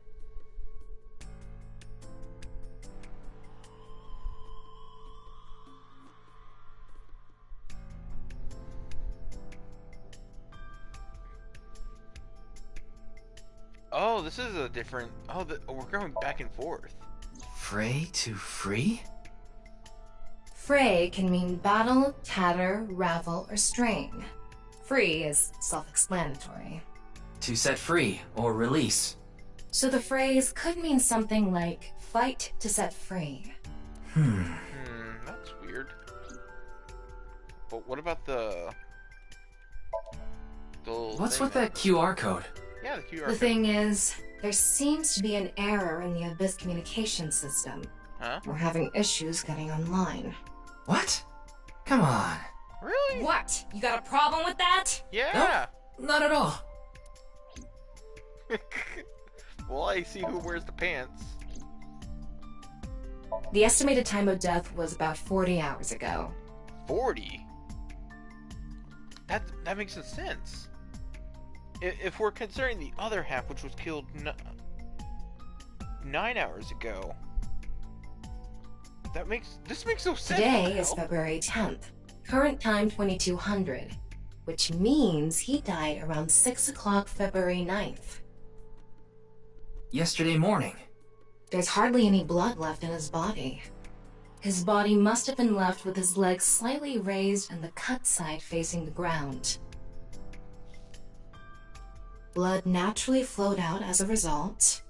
Oh, this is a different... Oh, we're going back and forth. Fray to free? Fray can mean battle, tatter, ravel, or strain. Free is self-explanatory. To set free or release. So the phrase could mean something like fight to set free. That's weird. But what about the What's with that QR code? Yeah, the QR The code. thing is, there seems to be an error in the Abyss communication system. Huh? We're having issues getting online. What? Come on. Really? What? You got a problem with that? Yeah. Nope, not at all. Well, I see who wears the pants. The estimated time of death was about 40 hours ago. 40? That makes no sense. If we're considering the other half, which was killed 9 hours ago, this makes no sense. Today is February 10th. Current time 2200, which means he died around 6 o'clock February 9th. Yesterday morning. There's hardly any blood left in his body. His body must have been left with his legs slightly raised and the cut side facing the ground. Blood naturally flowed out as a result,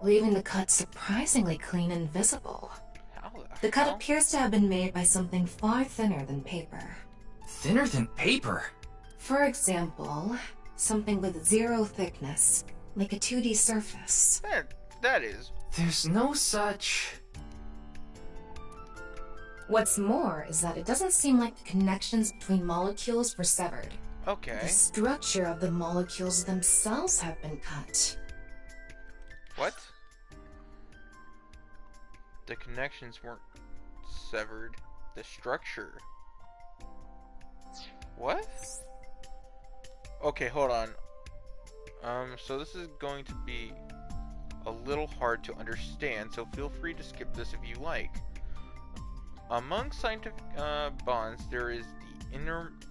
leaving the cut surprisingly clean and visible. The cut appears to have been made by something far thinner than paper. Thinner than paper? For example, something with 0 thickness, like a 2D surface. That is. There's no such... What's more is that it doesn't seem like the connections between molecules were severed. Okay. The structure of the molecules themselves have been cut. What? The connections weren't severed. The structure. What? Okay, hold on. So this is going to be a little hard to understand, so feel free to skip this if you like. Among scientific bonds, there is the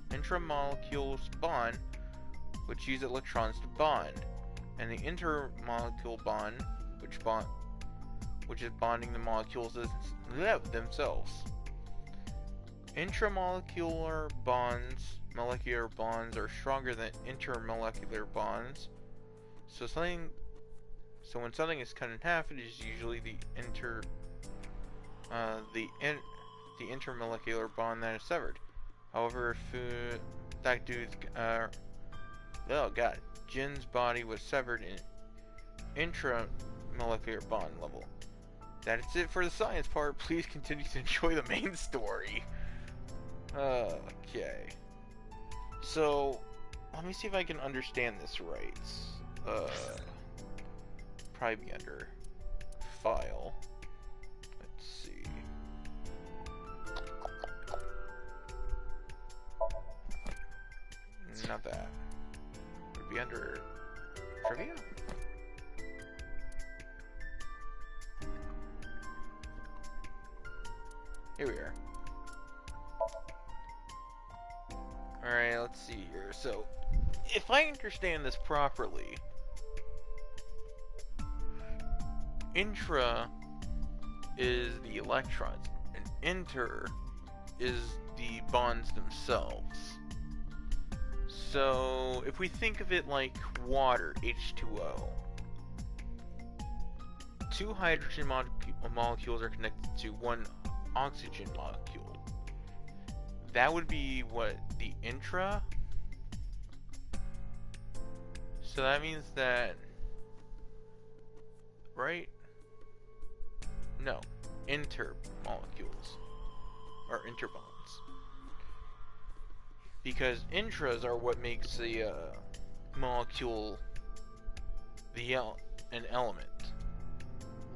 intramolecular bond, which uses electrons to bond, and the intermolecular bond, which is bonding the molecules themselves. Intramolecular bonds, molecular bonds, are stronger than intermolecular bonds. So when something is cut in half, it is usually the intermolecular bond that is severed. However, if that dude's oh god, Jin's body was severed in intramolecular bond level. That's it for the science part. Please continue to enjoy the main story. Okay. So, let me see if I can understand this right. Probably be under file. Let's see. that? Would it be under trivia? Here we are. Alright, let's see here. So, if I understand this properly, intra is the electrons, and inter is the bonds themselves. So, if we think of it like water, H2O, two hydrogen molecules are connected to one oxygen molecule. That would be what? The intra? So that means that... right? No. Intermolecules. Or interbonds. Because intras are what makes the molecule an element.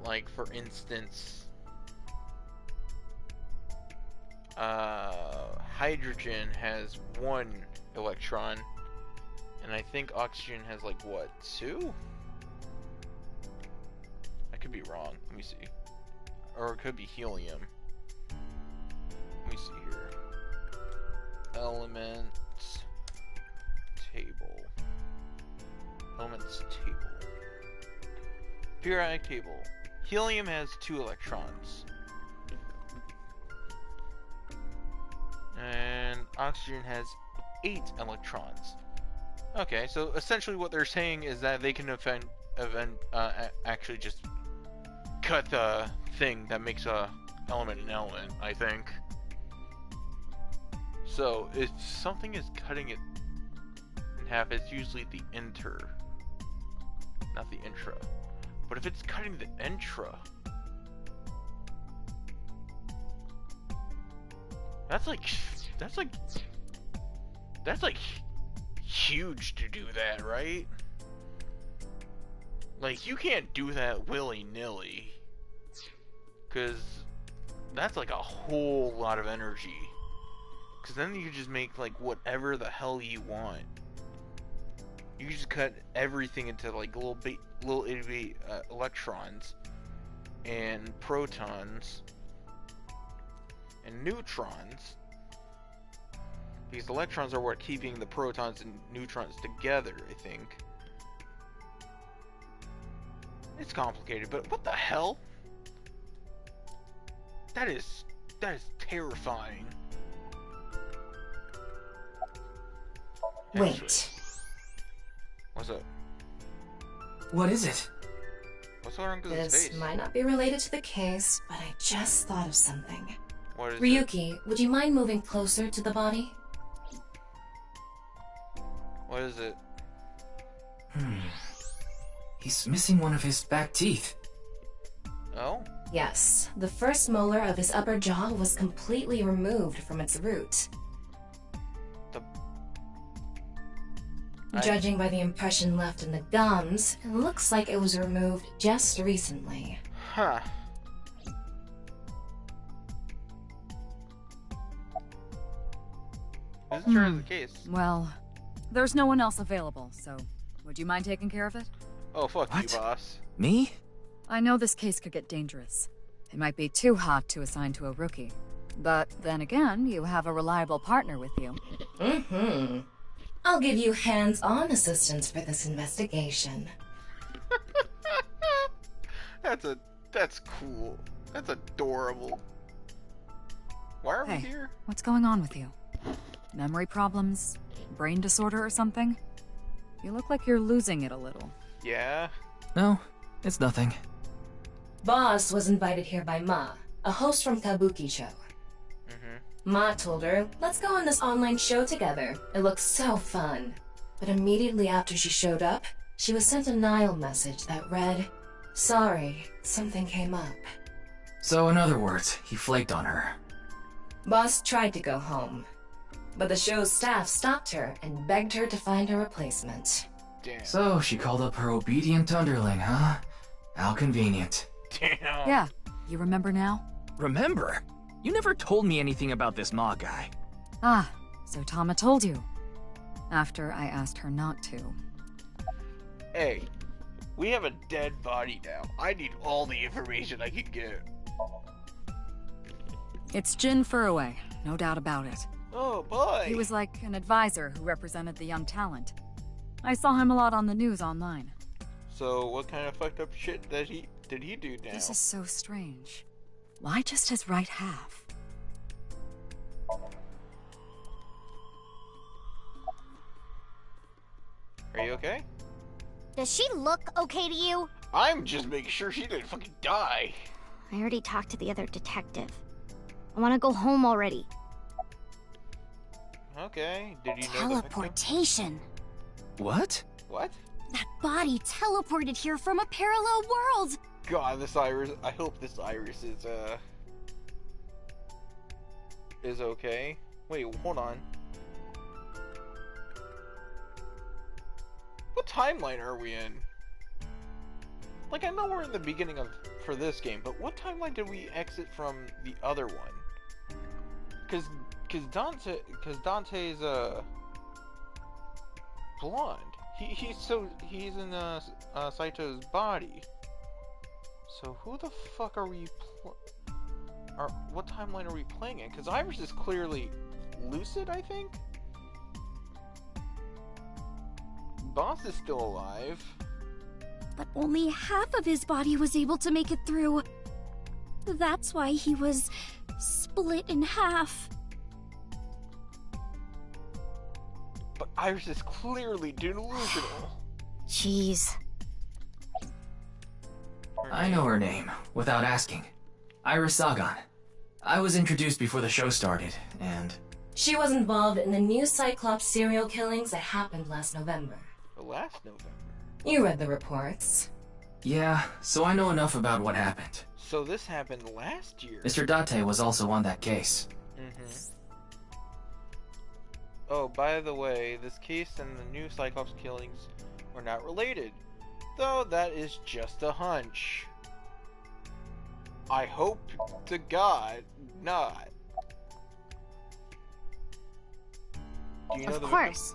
Like, for instance, hydrogen has 1 electron, and I think oxygen has like what, 2? I could be wrong. Let me see. Or it could be helium. Let me see here. Elements table. Elements table. Periodic table. Helium has 2 electrons. And oxygen has 8 electrons. Okay, so essentially what they're saying is that they can actually just cut the thing that makes a element an element, I think. So if something is cutting it in half, it's usually the inter, not the intra. But if it's cutting the intra, that's like huge to do that, right? Like, you can't do that willy-nilly, cause that's like a whole lot of energy. Cause then you just make like whatever the hell you want. You just cut everything into like little itty electrons and protons and neutrons, because electrons are what keeping the protons and neutrons together, I think. It's complicated, but what the hell? That is terrifying. Wait. What's up? What is it? What's going on with his This face? might not be related to the case, but I just thought of something. What is Ryuki, would you mind moving closer to the body? What is it? He's missing one of his back teeth. Oh? Yes, the first molar of his upper jaw was completely removed from its root. Judging by the impression left in the gums, it looks like it was removed just recently. Huh. This is the case. Well, there's no one else available, so would you mind taking care of it? Oh, fuck you, boss. Me? I know this case could get dangerous. It might be too hot to assign to a rookie. But then again, you have a reliable partner with you. I'll give you hands-on assistance for this investigation. That's cool. That's adorable. Why are we Hey, here? what's going on with you? Memory problems? Brain disorder or something? You look like you're losing it a little. Yeah? No, it's nothing. Boss was invited here by Ma, a host from Kabuki show. Ma told her, let's go on this online show together. It looks so fun. But immediately after she showed up, she was sent a Nile message that read, sorry, something came up. So in other words, he flaked on her. Boss tried to go home, but the show's staff stopped her and begged her to find a replacement. Damn. So she called up her obedient underling, huh? How convenient. Damn. Yeah, you remember now? Remember? You never told me anything about this Ma guy. Ah, so Tama told you. after I asked her not to. Hey, we have a dead body now. I need all the information I can get. It's Jin Furue, no doubt about it. Oh boy! He was like an advisor who represented the young talent. I saw him a lot on the news online. So what kind of fucked up shit did he do now? This is so strange. Why just his right half? Are you okay? Does she look okay to you? I'm just making sure she didn't fucking die. I already talked to the other detective. I want to go home already. Okay. Did you know Teleportation. What? What? That body teleported here from a parallel world. God, this iris. I hope this iris is okay. Wait, hold on. What timeline are we in? Like, I know we're in the beginning for this game, but what timeline did we exit from the other one? Cause Dante's blonde. He's in Saito's body. So who the fuck are we? What timeline are we playing in? Cause Iris is clearly lucid, I think. Boss is still alive. But only half of his body was able to make it through. That's why he was split in half. But Iris is clearly delusional. Jeez. I know her name, without asking. Iris Sagan. I was introduced before the show started, and... She was involved in the new Cyclops serial killings that happened last November. Last November? You read the reports. Yeah, so I know enough about what happened. So this happened last year? Mr. Date was also on that case. Oh, by the way, this case and the new Cyclops killings are not related. Though that is just a hunch. I hope to God not. Do you know of course.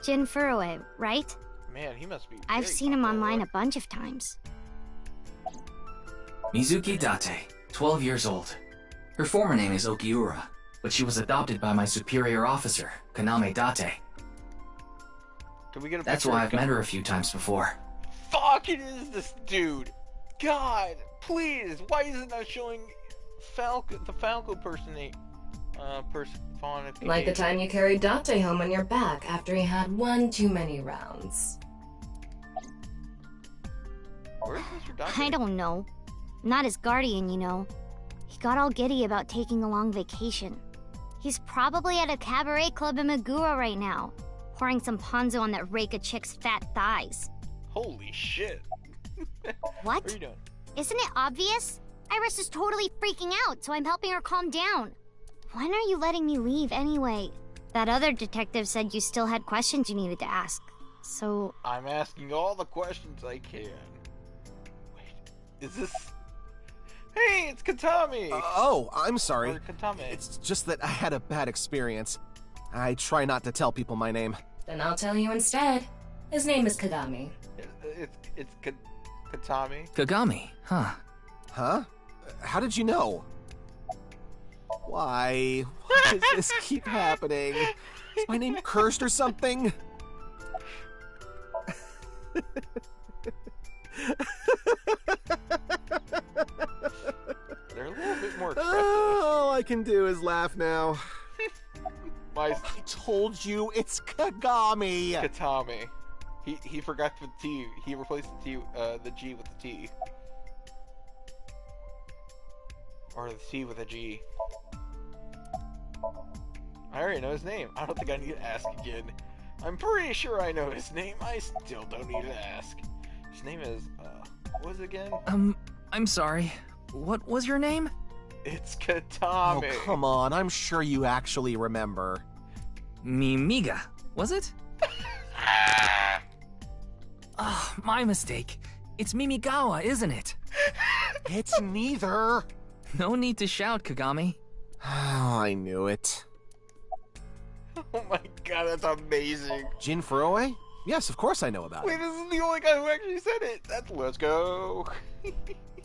Jin Furue, right? Man, he must be. I've seen him online a bunch of times. Mizuki Date, 12 years old. Her former name is Okiura, but she was adopted by my superior officer, Kaname Date. Can we get a That's why I've met her a few times before. Fuck, it is this dude! God, please, why is it not showing the Falco personification? Like the time you carried Date home on your back after he had one too many rounds. Where is Mr. Date? I don't know. Not his guardian, you know. He got all giddy about taking a long vacation. He's probably at a cabaret club in Meguro right now, pouring some ponzu on that Reika chick's fat thighs. Holy shit. What? What are you doing? Isn't it obvious? Iris is totally freaking out, so I'm helping her calm down. When are you letting me leave anyway? That other detective said you still had questions you needed to ask, so... I'm asking all the questions I can. Wait, is this... Hey, it's Katami! Oh, I'm sorry. Or Katame. It's just that I had a bad experience. I try not to tell people my name. Then I'll tell you instead. His name is Kagami. It's Katami? Kagami, huh? Huh? How did you know? Why does this keep happening? Is my name cursed or something? They're a little bit more expressive. All I can do is laugh now. I told you, it's Kagami. Katami. He forgot the T. He replaced the G with the T. Or the T with a G. I already know his name. I don't think I need to ask again. I'm pretty sure I know his name. I still don't need to ask. His name is, what was it again? I'm sorry. What was your name? It's Katami. Oh, come on. I'm sure you actually remember. Mimiga, was it? Oh, my mistake. It's Mimigawa, isn't it? It's neither. No need to shout, Kagami. Oh, I knew it. Oh my god, that's amazing. Jin Furue? Yes, of course I know about Wait, him. this is the only guy who actually said it. Let's go.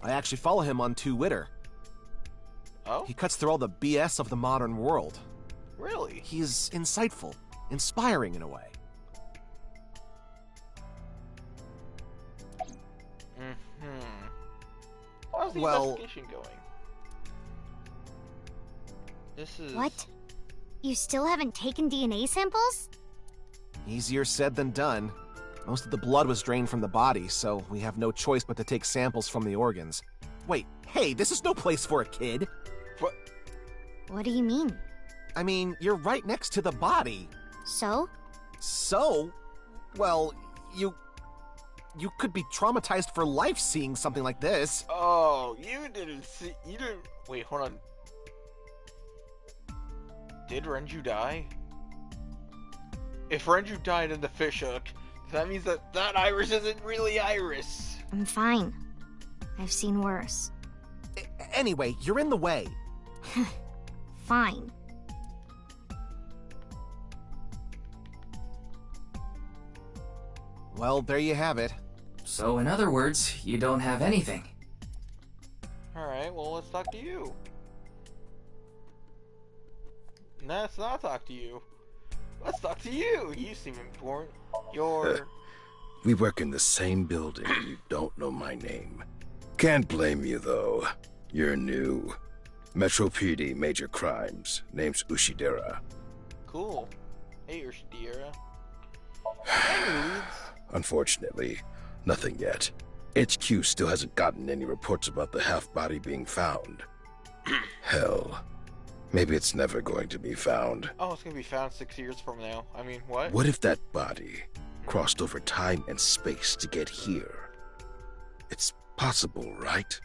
I actually follow him on Twitter. Oh? He cuts through all the BS of the modern world. Really? He's insightful, inspiring in a way. How's the investigation going? This is... What? You still haven't taken DNA samples? Easier said than done. Most of the blood was drained from the body, so we have no choice but to take samples from the organs. Wait, hey, this is no place for a kid. What? What do you mean? I mean, you're right next to the body. So? So? Well, you could be traumatized for life seeing something like this. Oh, you didn't... Wait, hold on. Did Renju die? If Renju died in the fishhook, that means that Iris isn't really Iris. I'm fine. I've seen worse. Anyway, you're in the way. Fine. Well, there you have it. So in other words, you don't have anything. Alright, well let's talk to you. No, let's not talk to you. Let's talk to you. You seem important. You're... We work in the same building. You don't know my name. Can't blame you, though. You're new. Metro PD, Major Crimes. Name's Ushidera. Cool. Hey, Ushidera. Any leads? Unfortunately, nothing yet. HQ still hasn't gotten any reports about the half-body being found. Hell. Maybe it's never going to be found. Oh, it's gonna be found 6 years from now. I mean, what? What if that body crossed over time and space to get here? It's possible, right?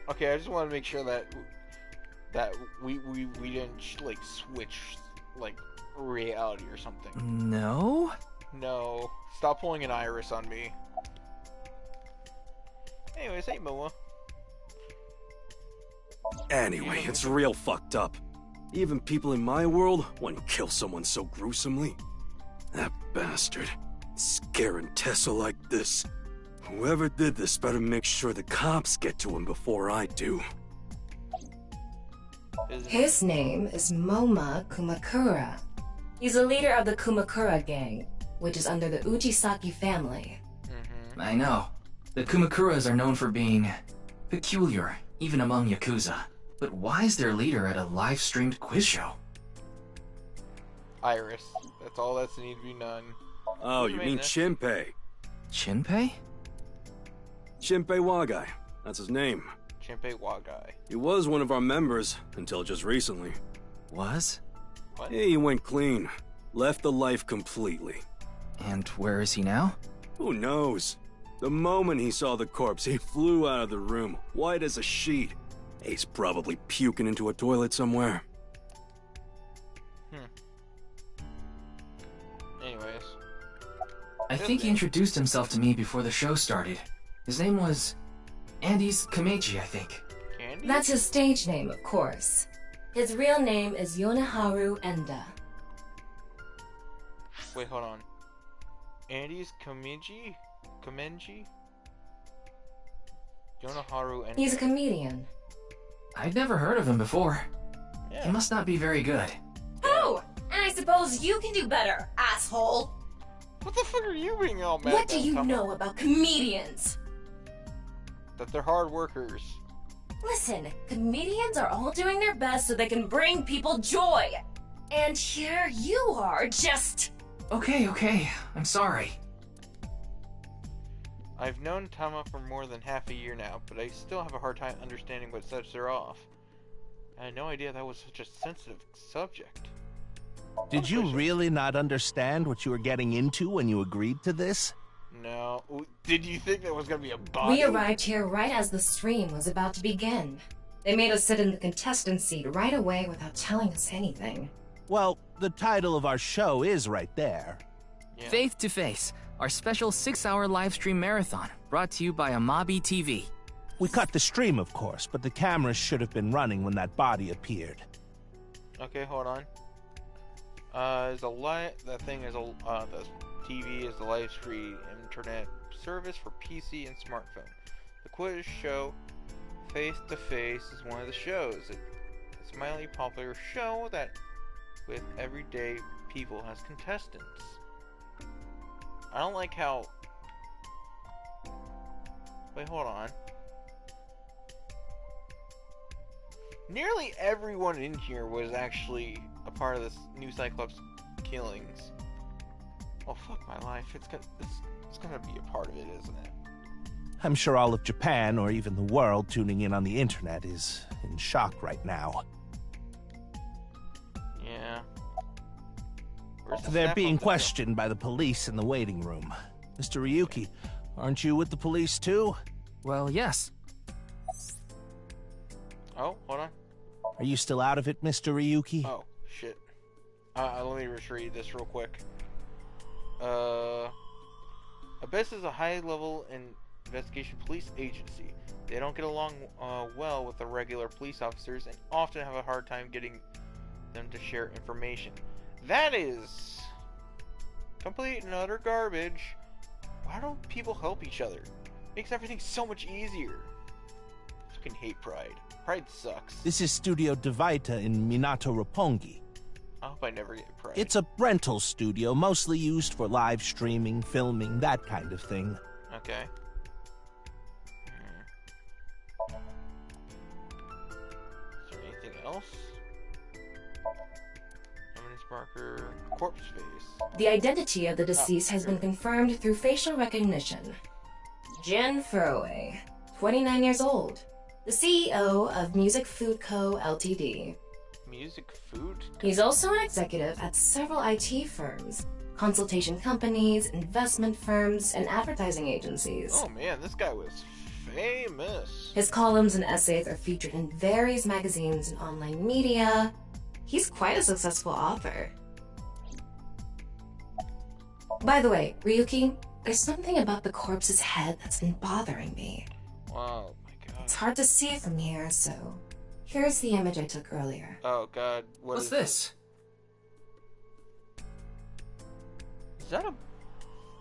Okay, I just want to make sure that we didn't like switch like reality or something. No? No. Stop pulling an Iris on me. Anyways, hey Moa. Anyway, it's real fucked up. Even people in my world wouldn't kill someone so gruesomely. That bastard. Scaring Tessa like this. Whoever did this better make sure the cops get to him before I do. His name is Moma Kumakura. He's a leader of the Kumakura gang, which is under the Ujisaki family. I know. The Kumakuras are known for being peculiar, even among Yakuza. But why is their leader at a live-streamed quiz show? Iris. That's all that's need to be done. Oh, you mean Shinpei? Shinpei? Shinpei Wagai. That's his name. Shinpei Wagai. He was one of our members, until just recently. Was? What? He went clean. Left the life completely. And where is he now? Who knows? The moment he saw the corpse, he flew out of the room, white as a sheet. He's probably puking into a toilet somewhere. Anyways. I think he introduced himself to me before the show started. His name was... Andes Kameji, I think. Candy? That's his stage name, of course. His real name is Yoneharu Enda. Wait, hold on. Andy's Kamenji? Yoneharu Enda. He's a comedian. I'd never heard of him before. Yeah. He must not be very good. Oh! And I suppose you can do better, asshole! What the fuck are you being all mad What about, do you Tama? know about comedians? That they're hard workers. Listen, comedians are all doing their best so they can bring people joy. And here you are, just... Okay, I'm sorry. I've known Tama for more than half a year now, but I still have a hard time understanding what sets her off. I had no idea that was such a sensitive subject. Did you really not understand what you were getting into when you agreed to this? No. Did you think there was gonna be a body? We arrived here right as the stream was about to begin. They made us sit in the contestant seat right away without telling us anything. Well, the title of our show is right there. Yeah. Faith to Face, our special 6-hour live stream marathon, brought to you by Amabi TV. We cut the stream, of course, but the cameras should have been running when that body appeared. Okay, hold on. That thing is the TV is the live stream internet service for PC and smartphone. The quiz show Face to Face is one of the shows. It's a mildly popular show that with everyday people has contestants. I don't like how... Wait, hold on. Nearly everyone in here was actually a part of this new Cyclops killings. Oh fuck my life, it's gonna be a part of it, isn't it? I'm sure all of Japan, or even the world tuning in on the internet, is in shock right now. Yeah. They're being questioned by the police in the waiting room. Mr. Ryuki, aren't you with the police too? Well, yes. Oh, hold on. Are you still out of it, Mr. Ryuki? Oh, shit. Let me just read this real quick. Abyss is a high-level investigation police agency. They don't get along well with the regular police officers and often have a hard time getting them to share information. That is complete and utter garbage. Why don't people help each other? Makes everything so much easier. I fucking hate Pride. Pride sucks. This is Studio Devaita in Minato Roppongi. I hope I never get Pride. It's a rental studio, mostly used for live streaming, filming, that kind of thing. Okay. Is there anything else? Eminence marker, corpse face. The identity of the deceased has been confirmed through facial recognition. Jin Furue, 29 years old, the CEO of Music Food Co. Ltd. Music Food? He's also an executive at several IT firms, consultation companies, investment firms, and advertising agencies. Oh man, this guy was famous. His columns and essays are featured in various magazines and online media. He's quite a successful author. By the way, Ryuki, there's something about the corpse's head that's been bothering me. Wow, my god. It's hard to see it from here, so here's the image I took earlier. Oh god, what's this? Is that a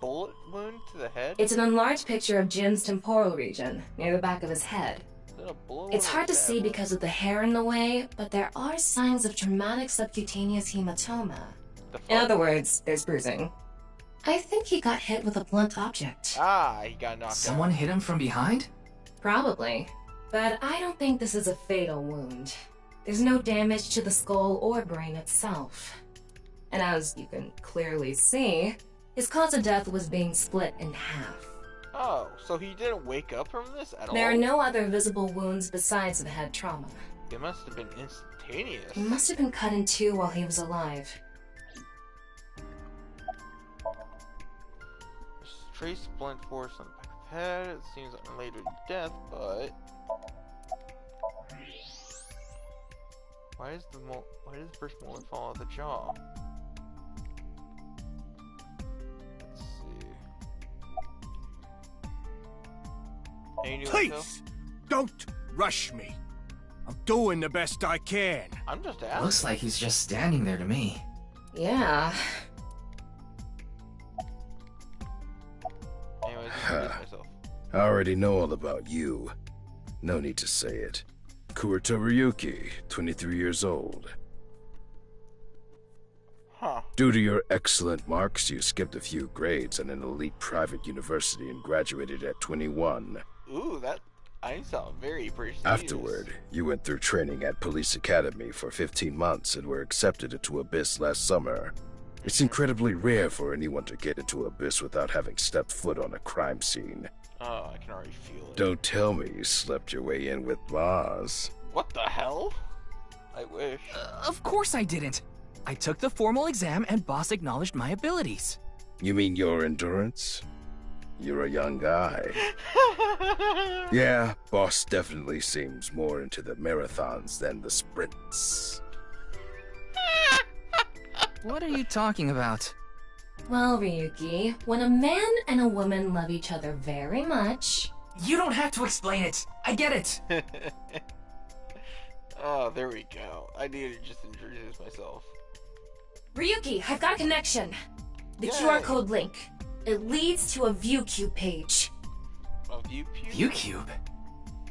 bullet wound to the head? It's an enlarged picture of Jin's temporal region, near the back of his head. Is that a bullet It's hard to see because of the hair in the way, but there are signs of traumatic subcutaneous hematoma. In other words, there's bruising. I think he got hit with a blunt object. Ah, he got knocked out. Someone hit him from behind? Probably. But I don't think this is a fatal wound. There's no damage to the skull or brain itself. And as you can clearly see, his cause of death was being split in half. Oh, so he didn't wake up from this at all? There are no other visible wounds besides the head trauma. It must have been instantaneous. He must have been cut in two while he was alive. Trace blunt force on the back of the head. It seems unrelated to death, but why does the first molar fall out of the jaw? Let's see. Please, don't rush me. I'm doing the best I can. I'm just asking. Looks like he's just standing there to me. Yeah. Anyways, myself. I already know all about you. No need to say it. Kurita Ryuki, 23 years old. Huh. Due to your excellent marks, you skipped a few grades at an elite private university and graduated at 21. Ooh, I sound very prestigious. Afterward, you went through training at Police Academy for 15 months and were accepted into Abyss last summer. It's incredibly rare for anyone to get into Abyss without having stepped foot on a crime scene. Oh, I can already feel it. Don't tell me you slept your way in with Boss. What the hell? I wish. Of course I didn't. I took the formal exam and Boss acknowledged my abilities. You mean your endurance? You're a young guy. Yeah, Boss definitely seems more into the marathons than the sprints. What are you talking about? Well, Ryuki, when a man and a woman love each other very much... You don't have to explain it. I get it. Oh, there we go. I needed to just introduce myself. Ryuki, I've got a connection. The Yay. QR code link. It leads to a ViewCube page. A ViewCube? ViewCube?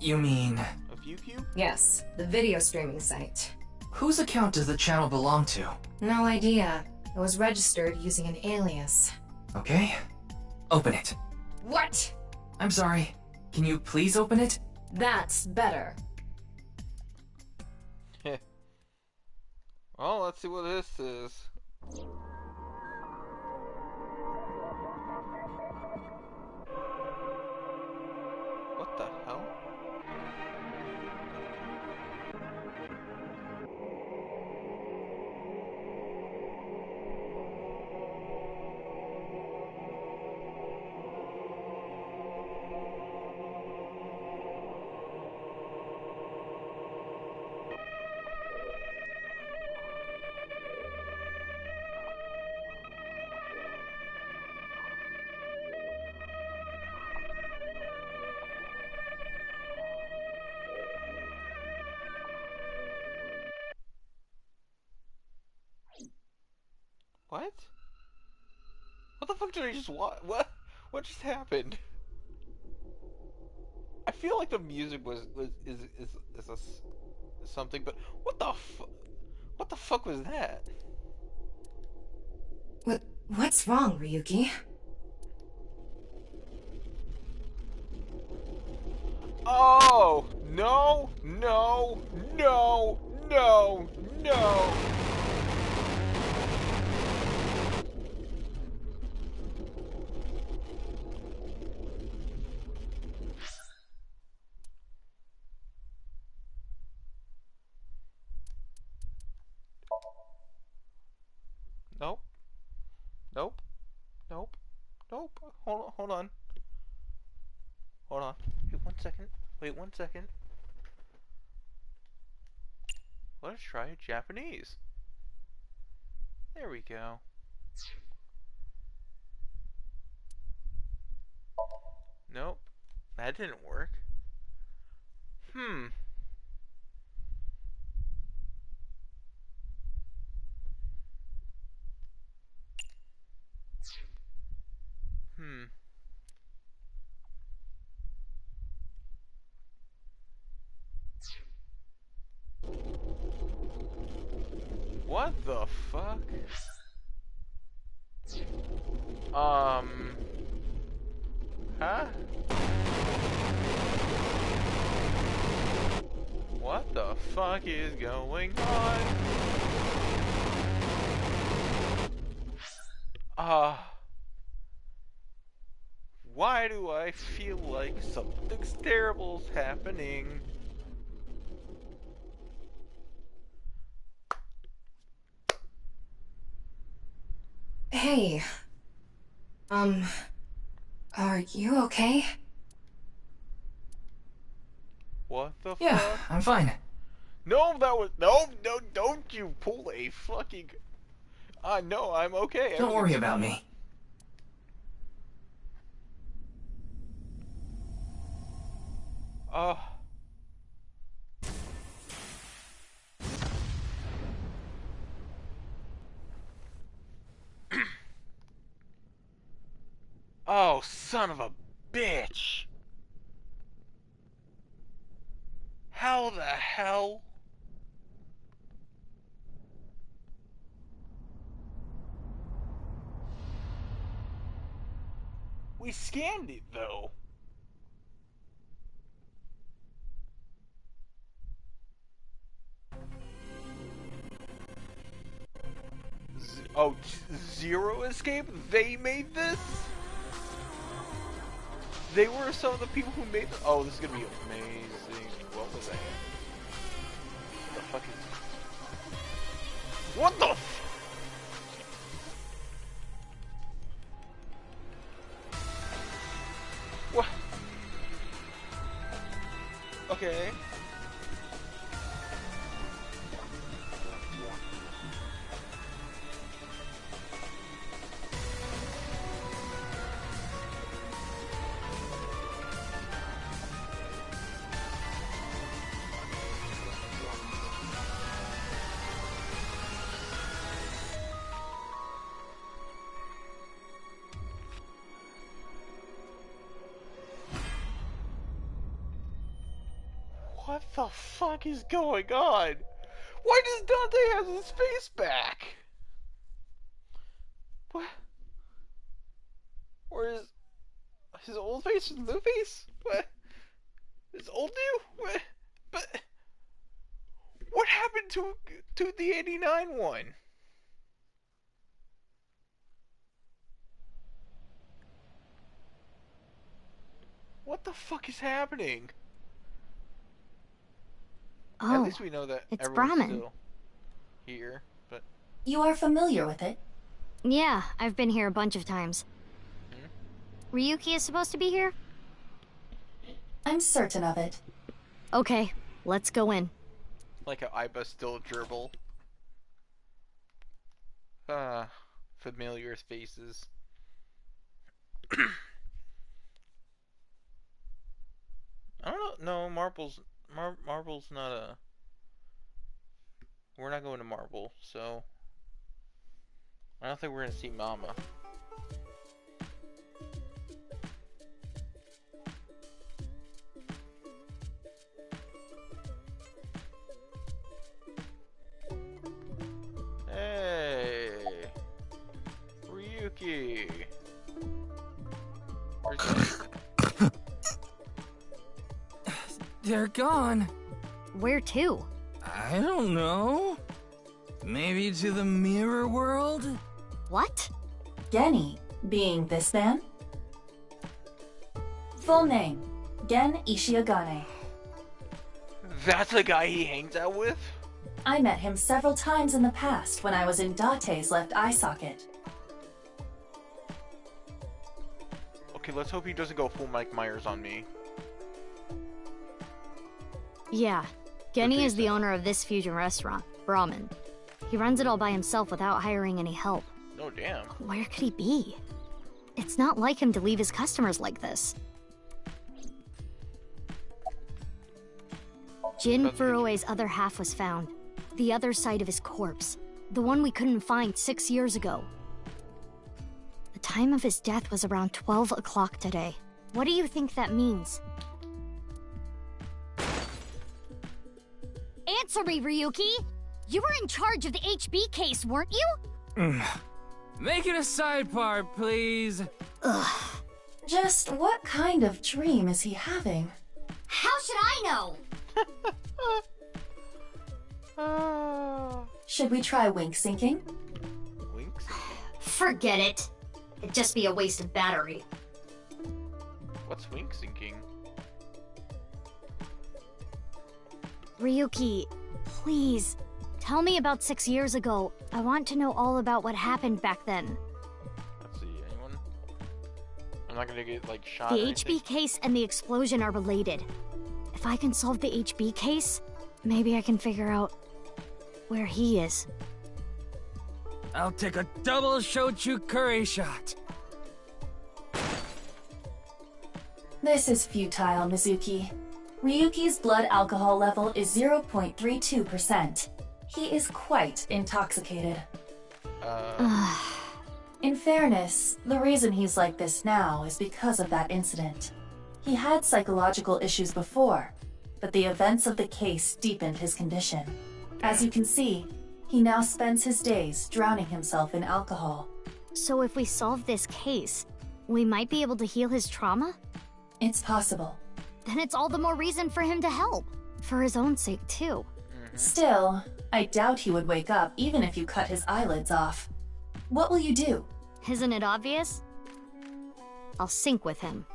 You mean... A ViewCube? Yes, the video streaming site. Whose account does the channel belong to? No idea. It was registered using an alias. Okay. Open it. What? I'm sorry. Can you please open it? That's better. Well, let's see what this is. What the hell? What? What the fuck did I just watch? What just happened? I feel like the music is something, but what the fuck was that? What's wrong, Ryuki? Oh no no no no no! Nope. Nope. Nope. Nope. Hold on. Hold on. Wait 1 second. Wait 1 second. Let's try Japanese. There we go. Nope. That didn't work. Hmm. What the fuck? Huh? What the fuck is going on? Why do I feel like something's terrible's happening? Hey. Are you okay? What the fuck? Yeah, I'm fine. No, no, don't you pull a fucking... no, I'm okay. Don't worry about me. Oh, son of a bitch! How the hell? We scanned it, though. Zero Escape? They made this? They were some of the people who made this? Oh, this is gonna be amazing. What was that? What the fuck is... What the f... What? Okay. What the fuck is going on? Why does Dante have his face back? What? Where is his old face and new face? What? His old new? What? But what happened to the 89 one? What the fuck is happening? Oh, at least we know that it's everyone's Brahmin. still here, but... You are familiar with it? Yeah, I've been here a bunch of times. Ryuki is supposed to be here? I'm certain of it. Okay, let's go in. Like how Aiba still gerbil. Familiar faces. I don't know. No, Marble's not a... We're not going to Marble, so... I don't think we're gonna see Mama. Hey! Ryuki! They're gone. Where to? I don't know. Maybe to the mirror world? What? Genny, being this man? Full name, Gen Ishiagane. That's the guy he hangs out with? I met him several times in the past when I was in Date's left eye socket. Okay, let's hope he doesn't go full Mike Myers on me. Yeah, Genny is the owner of this fusion restaurant, Brahmin. He runs it all by himself without hiring any help. Oh, damn. Where could he be? It's not like him to leave his customers like this. Jin Furue's other half was found. The other side of his corpse. The one we couldn't find 6 years ago. The time of his death was around 12 o'clock today. What do you think that means? Answer me, Ryuki! You were in charge of the HB case, weren't you? Make it a sidebar, please. Ugh. Just what kind of dream is he having? How should I know? Should we try wink syncing? Wink syncing? Forget it. It'd just be a waste of battery. What's wink syncing? Ryuki, please, tell me about 6 years ago. I want to know all about what happened back then. Let's see, anyone? I'm not gonna get, like, shot The or anything. HB case and the explosion are related. If I can solve the HB case, maybe I can figure out where he is. I'll take a double shochu curry shot. This is futile, Mizuki. Ryuki's blood alcohol level is 0.32%. He is quite intoxicated. In fairness, the reason he's like this now is because of that incident. He had psychological issues before, but the events of the case deepened his condition. As you can see, he now spends his days drowning himself in alcohol. So if we solve this case, we might be able to heal his trauma? It's possible. Then it's all the more reason for him to help. For his own sake, too. Still, I doubt he would wake up even if you cut his eyelids off. What will you do? Isn't it obvious? I'll sync with him.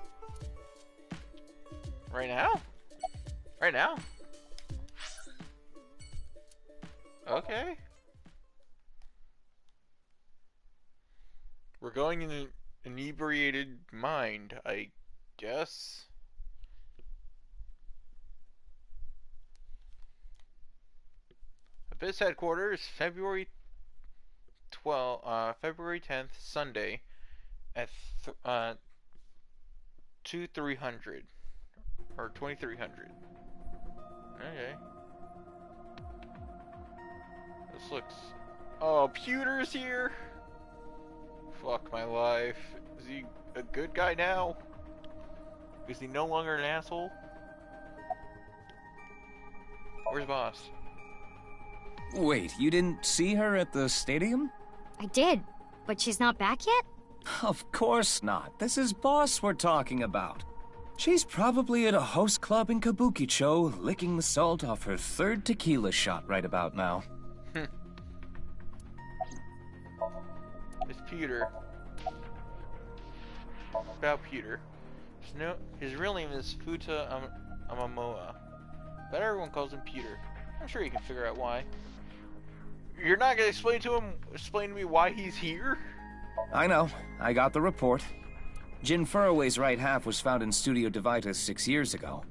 Right now? Right now? Okay. We're going in an inebriated mind, I guess. Abyss headquarters, February 10th, Sunday, at 2300 or 2300. Okay. This looks. Oh, Pewter's here. Fuck my life. Is he a good guy now? Is he no longer an asshole? Where's Boss? Wait, you didn't see her at the stadium? I did, but she's not back yet? Of course not. This is Boss we're talking about. She's probably at a host club in Kabukicho, licking the salt off her third tequila shot right about now. It's Peter. About Peter. His real name is Futa Amamoa, but everyone calls him Peter. I'm sure you can figure out why. You're not gonna explain to me why he's here? I know. I got the report. Jin Furroway's right half was found in Studio Devitas 6 years ago.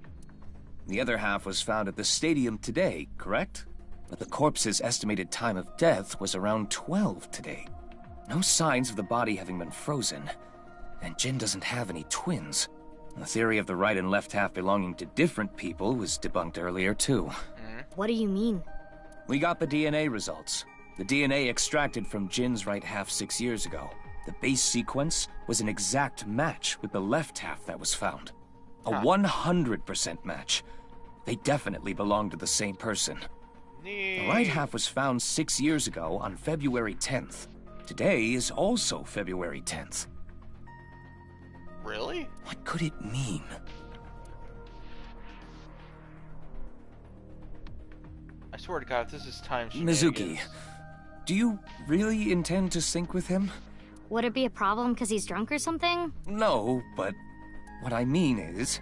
The other half was found at the stadium today, correct? But the corpse's estimated time of death was around 12 today. No signs of the body having been frozen. And Jin doesn't have any twins. The theory of the right and left half belonging to different people was debunked earlier, too. What do you mean? We got the DNA results. The DNA extracted from Jin's right half 6 years ago. The base sequence was an exact match with the left half that was found. A 100% match. They definitely belong to the same person. The right half was found 6 years ago on February 10th. Today is also February 10th. Really? What could it mean? I swear to God, if this is time Mizuki, do you really intend to sync with him? Would it be a problem because he's drunk or something? No, but what I mean is,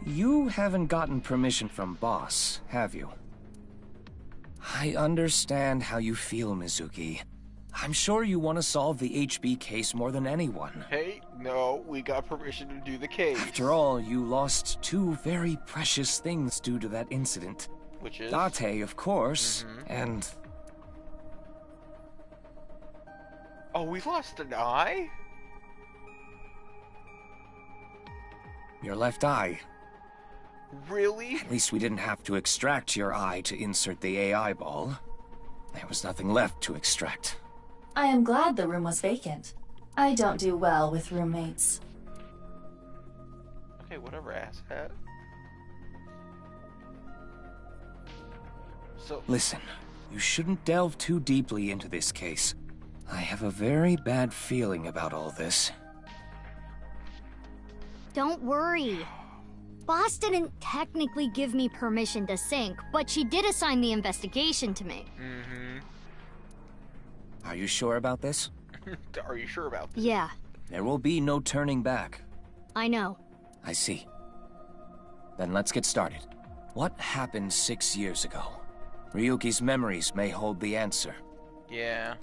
you haven't gotten permission from Boss, have you? I understand how you feel, Mizuki. I'm sure you want to solve the HB case more than anyone. Hey, no, we got permission to do the case. After all, you lost two very precious things due to that incident. Which is? Date, of course, and... Oh, we lost an eye? Your left eye. Really? At least we didn't have to extract your eye to insert the AI ball. There was nothing left to extract. I am glad the room was vacant. I don't do well with roommates. Okay, whatever, asshat. So... Listen, you shouldn't delve too deeply into this case. I have a very bad feeling about all this. Don't worry. Boss didn't technically give me permission to sync, but she did assign the investigation to me. Are you sure about this? Are you sure about this? Yeah. There will be no turning back. I know. I see. Then let's get started. What happened 6 years ago? Ryuki's memories may hold the answer. Yeah.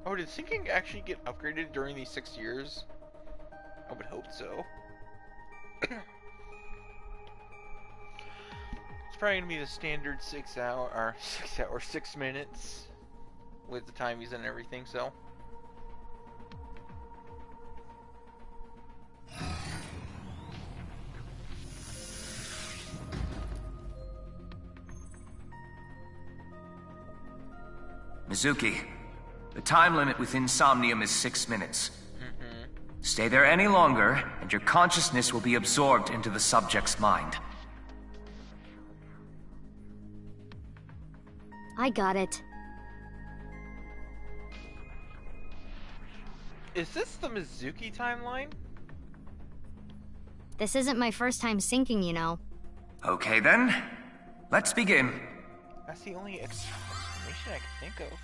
Oh, did syncing actually get upgraded during these 6 years? I would hope so. It's probably gonna be the standard 6 hour, or 6 minutes with the timies and everything, so. Mizuki, the time limit within Somnium is 6 minutes. Stay there any longer, and your consciousness will be absorbed into the subject's mind. I got it. Is this the Mizuki timeline? This isn't my first time syncing, you know. Okay then, let's begin. That's the only explanation I can think of.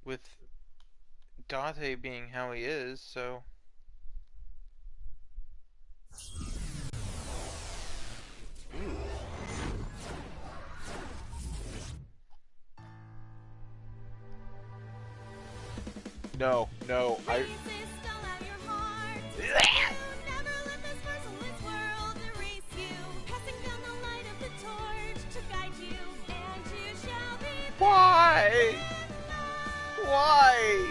With Date being how he is, so... No, I... Why? Why?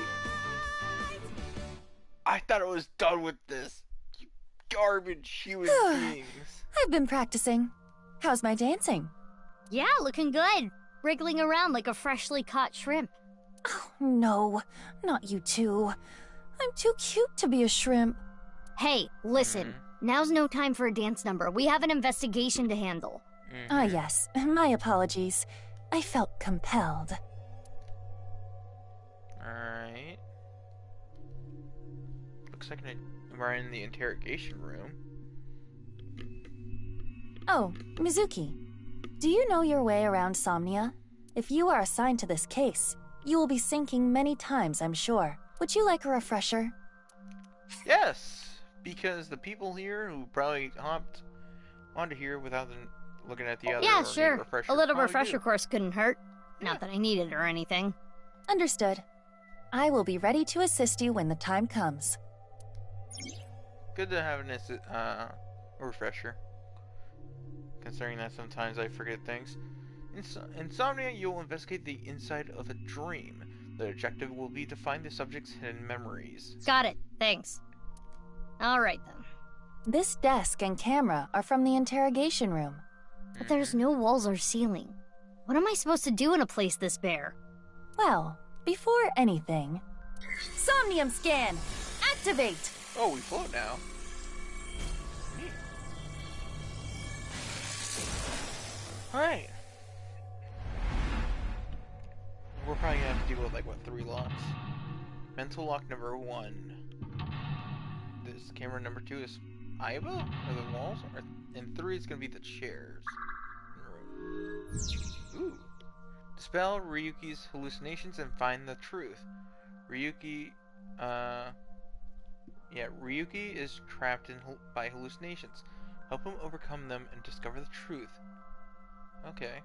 I thought I was done with this. You garbage human beings. I've been practicing. How's my dancing? Yeah, looking good. wriggling around like a freshly caught shrimp. Oh, no. Not you two. I'm too cute to be a shrimp. Hey, listen. Now's no time for a dance number. We have an investigation to handle. Ah, yes. My apologies. I felt compelled. Alright. Looks like we're in the interrogation room. Oh, Mizuki. Do you know your way around Somnia? If you are assigned to this case, you will be sinking many times, I'm sure. Would you like a refresher? Yes, because the people here who probably hopped onto here without them looking at the other. Yeah, sure. A little refresher do. course couldn't hurt. Not that I need it or anything. Understood. I will be ready to assist you when the time comes. Good to have a refresher. Considering that sometimes I forget things. In Insomnia, you'll investigate the inside of a dream. The objective will be to find the subject's hidden memories. Got it. Thanks. Alright then. This desk and camera are from the interrogation room. But there's no walls or ceiling. What am I supposed to do in a place this bare? Well, before anything... Somnium scan! Activate! Oh, we float now. Neat. Alright. We're probably gonna have to deal with, like, what, 3 locks? Mental lock number 1. This camera number 2 is Aiba? Or the walls? And 3 is gonna be the chairs. Ooh. Dispel Ryuki's hallucinations and find the truth. Ryuki is trapped by hallucinations. Help him overcome them and discover the truth. Okay.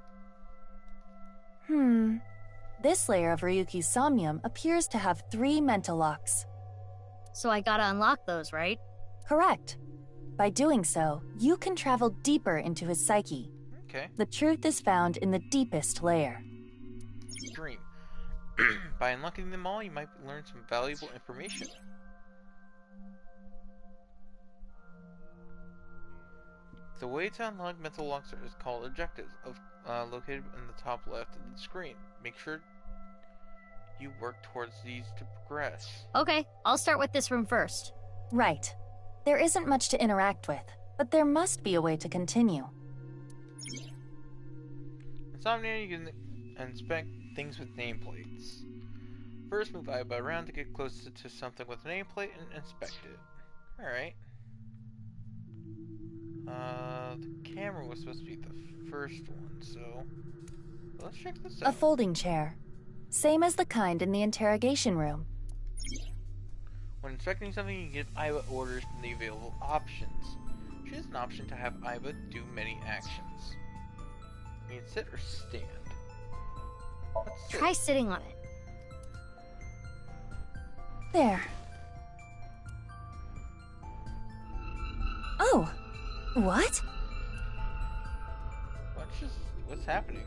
This layer of Ryuki's somnium appears to have 3 mental locks. So I gotta unlock those, right? Correct. By doing so, you can travel deeper into his psyche. Okay. The truth is found in the deepest layer. Dream. By unlocking them all, you might learn some valuable information. The way to unlock mental locks is called objectives, located in the top left of the screen. Make sure you work towards these to progress. Okay, I'll start with this room first. Right. There isn't much to interact with, but there must be a way to continue. Insomnia, you can inspect things with nameplates. First, move Aiba around to get closer to something with a nameplate and inspect it. Alright. The camera was supposed to be the first one, so let's check this out. A folding chair. Same as the kind in the interrogation room. When inspecting something, you give Aiba orders from the available options. Choose an option to have Aiba do many actions. You can sit or stand. Let's sit. Try sitting on it. There. Oh! What? What's happening?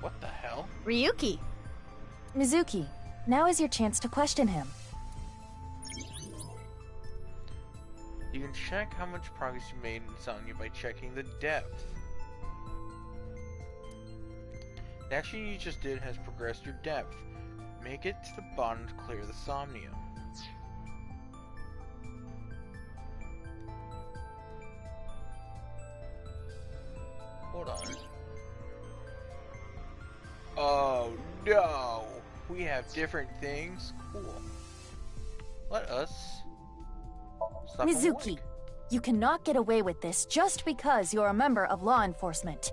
What the hell? Ryuki! Mizuki, now is your chance to question him. You can check how much progress you made in Insomnia by checking the depth. The action you just did has progressed your depth. Make it to the bottom to clear the Somnium. Hold on. Oh no! We have different things? Cool. Let us... stop Mizuki, you cannot get away with this just because you're a member of law enforcement.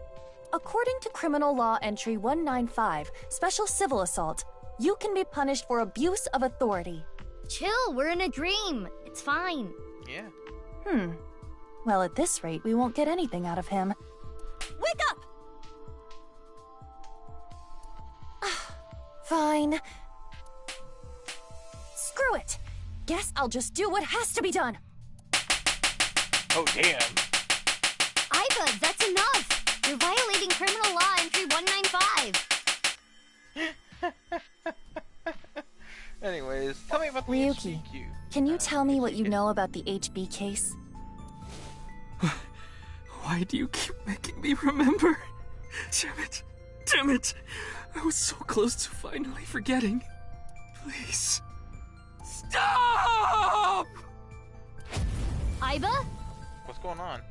According to Criminal Law Entry 195, Special Civil Assault, you can be punished for abuse of authority. Chill, we're in a dream. It's fine. Yeah. Well, at this rate, we won't get anything out of him. Wake up! Fine. Screw it! Guess I'll just do what has to be done. Oh, damn. Aiba, that's enough! You're violating Criminal Law Entry 195. Anyways, tell me about the Ryuki, HBQ. Can you tell me what you know about the HB case? Why do you keep making me remember? Damn it. Damn it. I was so close to finally forgetting. Please. Stop! Aiba? What's going on?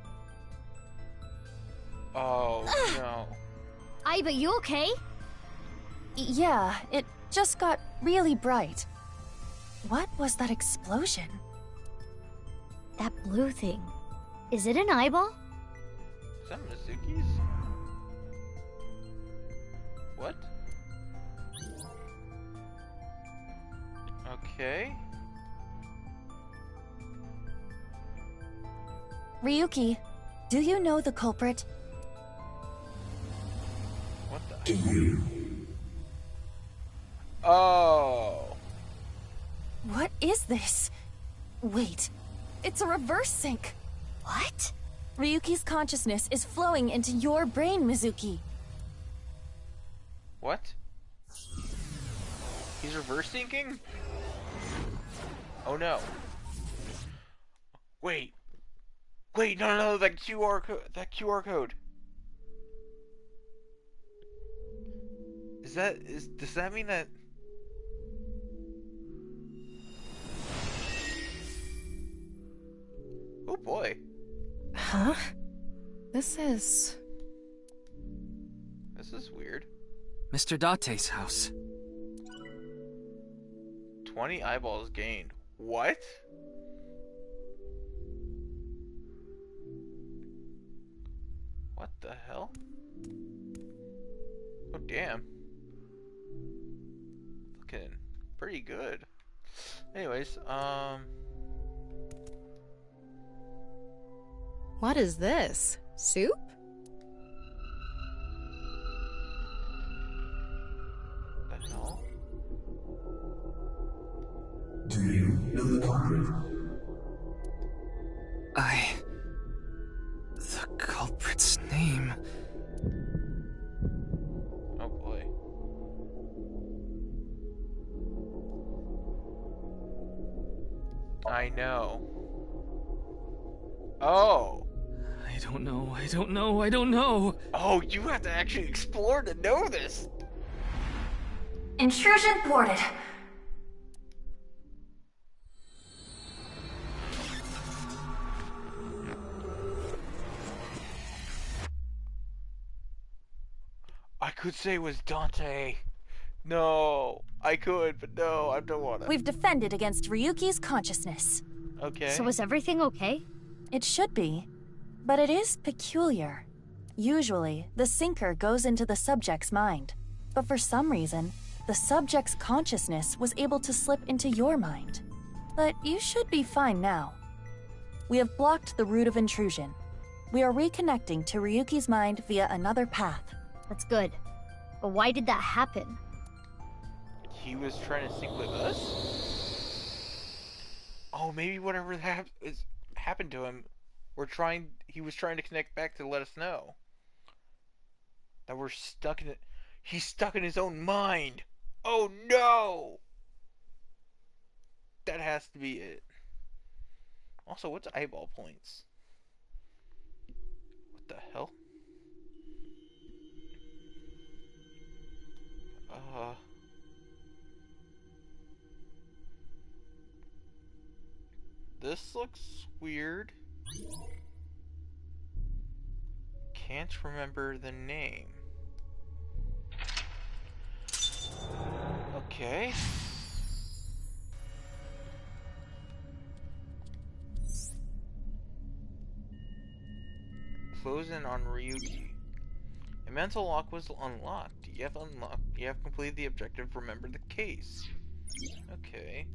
Oh, no. Aiba, you okay? Yeah, it just got really bright. What was that explosion? That blue thing. Is it an eyeball? Is that Mizuki's? What? Okay. Ryuki, do you know the culprit? What the? Do you? Oh. What is this? Wait, it's a reverse sync. What? Ryuki's consciousness is flowing into your brain, Mizuki. What? He's reverse syncing? Oh no. Wait. Wait, no, that QR code. Does that mean that? Oh boy. Huh? This is weird. Mr. Date's house. 20 eyeballs gained. What? What the hell? Oh damn. Looking pretty good. Anyways, What is this? Soup? What the hell? Do you know the culprit? The culprit's name. Oh boy. I know. Oh. I don't know. Oh, you have to actually explore to know this. Intrusion thwarted. I could say it was Dante. No, I could, but no, I don't want to. We've defended against Ryuki's consciousness. Okay. So is everything okay? It should be, but it is peculiar. Usually, the sinker goes into the subject's mind, but for some reason, the subject's consciousness was able to slip into your mind. But you should be fine now. We have blocked the route of intrusion. We are reconnecting to Ryuki's mind via another path. That's good. But why did that happen? He was trying to sync with us? Oh, maybe whatever happened to him, he was trying to connect back to let us know that we're stuck in it. He's stuck in his own mind. Oh no! That has to be it. Also, what's eyeball points? What the hell? This looks weird. Can't remember the name. Okay. Close in on Ryuki. A mental lock was unlocked. You have completed the objective. Remember the case. Okay.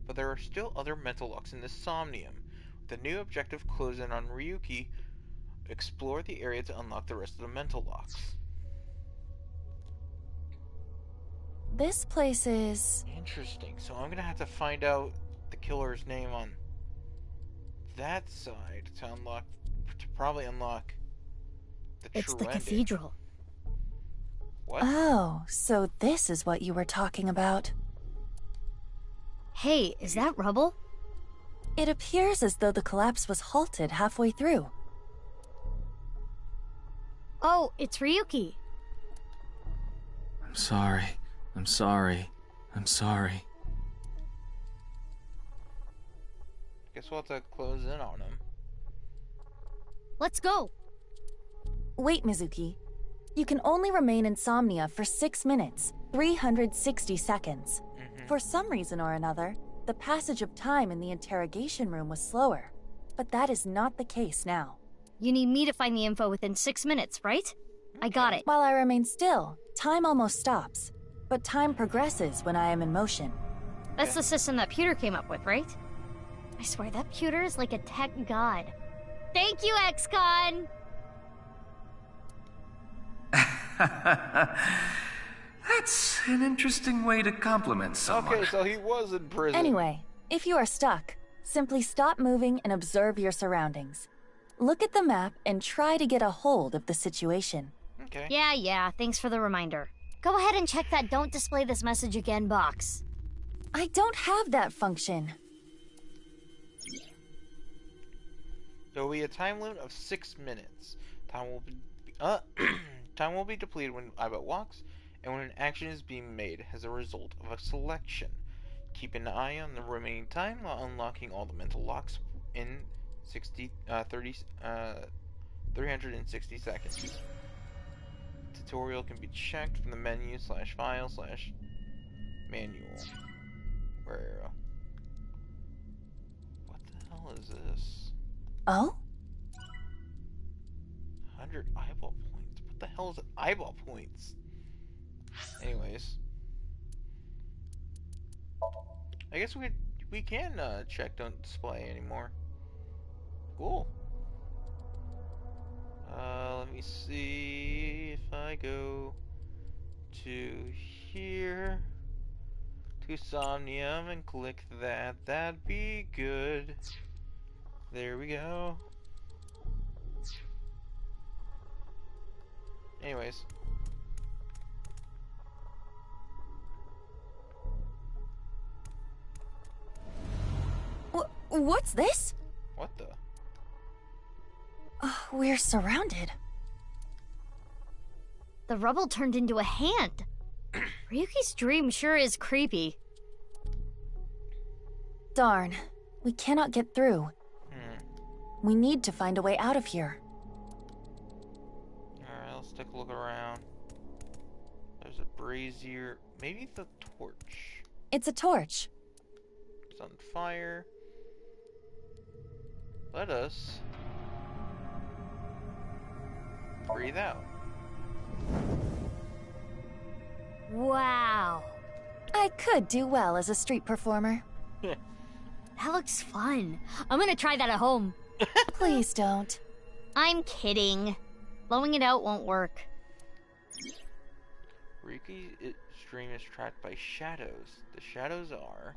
But there are still other mental locks in the Somnium. The new objective, close in on Ryuki. Explore the area to unlock the rest of the mental locks. This place is... Interesting. So I'm gonna have to find out the killer's name on that side to probably unlock the It's true the ending. cathedral. What? Oh, so this is what you were talking about. Hey, is that rubble? It appears as though the collapse was halted halfway through. Oh, it's Ryuki. I'm sorry. I'm sorry. I'm sorry. Guess we'll have to close in on him. Let's go. Wait, Mizuki. You can only remain insomnia for 6 minutes, 360 seconds. For some reason or another, the passage of time in the interrogation room was slower. But that is not the case now. You need me to find the info within 6 minutes, right? I got it. While I remain still, time almost stops. But time progresses when I am in motion. That's the system that Pewter came up with, right? I swear that Pewter is like a tech god. Thank you, XCon! That's an interesting way to compliment someone. Okay, so he was in prison. Anyway, if you are stuck, simply stop moving and observe your surroundings. Look at the map and try to get a hold of the situation. Okay. Yeah, thanks for the reminder. Go ahead and check that "Don't display this message again" box. I don't have that function. There will be a time limit of 6 minutes. Time will be depleted when Ibot walks, and when an action is being made as a result of a selection. Keep an eye on the remaining time while unlocking all the mental locks in 360 seconds. Tutorial can be checked from the menu /file/manual. Where? What the hell is this? Oh? 100 eyeball points. What the hell is eyeball points? Anyways, I guess we can check "Don't display" anymore. Cool. Let me see if I go to here to Somnium and click that. That'd be good. There we go. Anyways. What's this? What the? We're surrounded. The rubble turned into a hand. Ryuki's dream sure is creepy. Darn. We cannot get through. We need to find a way out of here. Alright, let's take a look around. There's a brazier. Maybe the torch. It's a torch. It's on fire. Let us breathe out. Wow. I could do well as a street performer. That looks fun. I'm gonna try that at home. Please don't. I'm kidding. Blowing it out won't work. Ryuki's stream is tracked by shadows. The shadows are...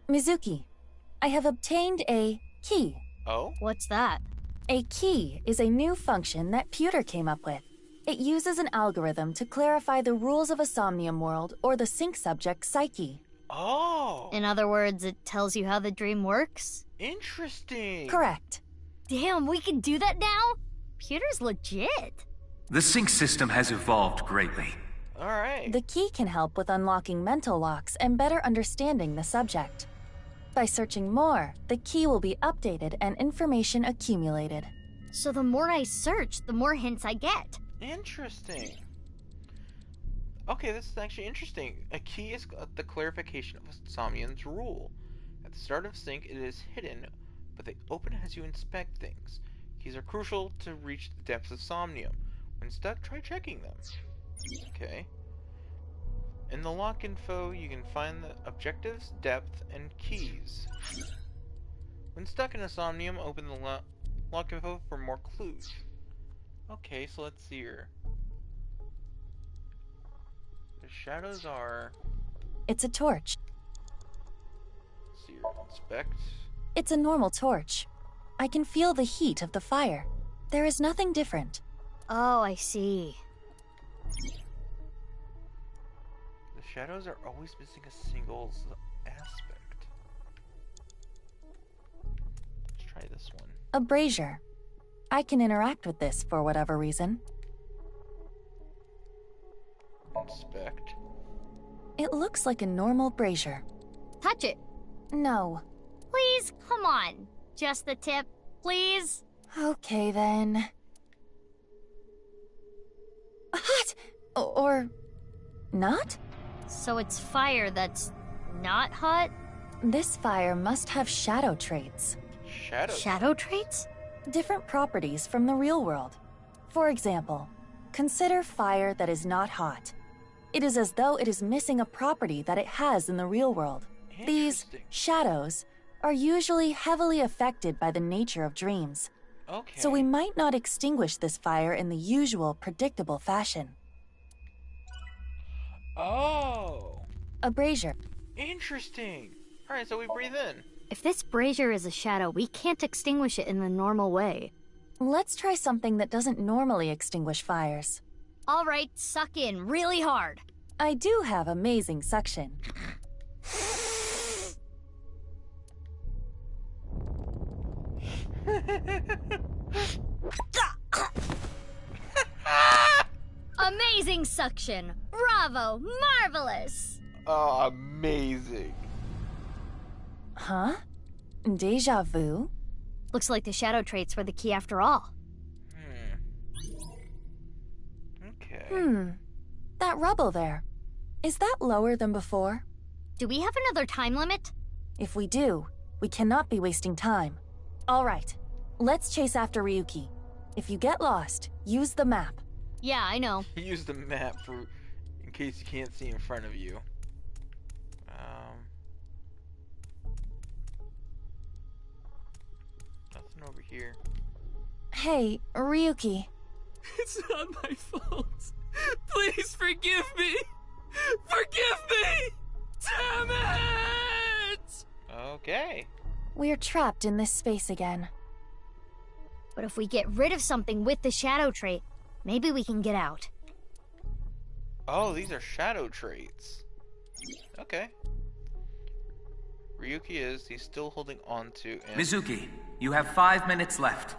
Mizuki, I have obtained a key. Oh? What's that? A key is a new function that Pewter came up with. It uses an algorithm to clarify the rules of a Somnium world or the sync subject's psyche. Oh! In other words, it tells you how the dream works? Interesting! Correct. Damn, we can do that now? Pewter's legit. The sync system has evolved greatly. Alright. The key can help with unlocking mental locks and better understanding the subject. By searching more, the key will be updated and information accumulated. So the more I search, the more hints I get. Interesting. Okay, this is actually interesting. A key is the clarification of a Somnium's rule. At the start of sync, it is hidden, but they open as you inspect things. Keys are crucial to reach the depths of Somnium. When stuck, try checking them. Okay. In the lock info, you can find the objectives, depth, and keys. When stuck in a Somnium, open the lock info for more clues. Okay, so let's see here. The shadows are... It's a torch. Let's see here. Inspect. It's a normal torch. I can feel the heat of the fire. There is nothing different. Oh, I see. The shadows are always missing a single aspect. Let's try this one. A brazier. I can interact with this for whatever reason. It looks like a normal brazier. Touch it. No. Please, come on. Just the tip, please. Okay, then. Hot! Or... not? So it's fire that's not hot? This fire must have shadow traits. Shadow traits? Different properties from the real world. For example, consider fire that is not hot. It is as though it is missing a property that it has in the real world. These shadows are usually heavily affected by the nature of dreams. Okay. So we might not extinguish this fire in the usual, predictable fashion. Oh. A brazier. Interesting. Alright, so we breathe in. If this brazier is a shadow, we can't extinguish it in the normal way. Let's try something that doesn't normally extinguish fires. All right, suck in really hard. I do have amazing suction. Amazing suction! Bravo! Marvelous! Oh, amazing. Huh? Deja vu? Looks like the shadow traits were the key after all. Okay. That rubble there. Is that lower than before? Do we have another time limit? If we do, we cannot be wasting time. All right, let's chase after Ryuki. If you get lost, use the map. Yeah, I know. Use the map in case you can't see in front of you. Nothing over here. Hey, Ryuki. It's not my fault. Please forgive me. Forgive me! Damn it! Okay. We're trapped in this space again. But if we get rid of something with the shadow trait, maybe we can get out. Oh, these are shadow traits. Okay. Ryuki he's still holding on to... Mizuki, you have 5 minutes left.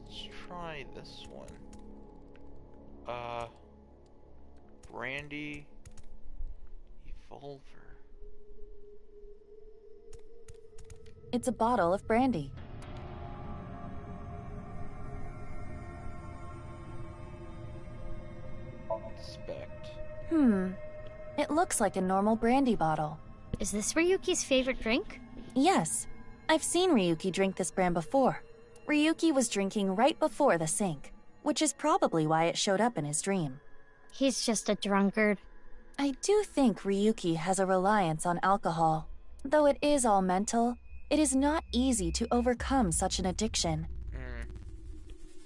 Let's try this one. Brandy... Evolver. It's a bottle of brandy. Inspect. It looks like a normal brandy bottle. Is this Ryuki's favorite drink? Yes. I've seen Ryuki drink this brand before. Ryuki was drinking right before the sink, which is probably why it showed up in his dream. He's just a drunkard. I do think Ryuki has a reliance on alcohol. Though it is all mental, it is not easy to overcome such an addiction.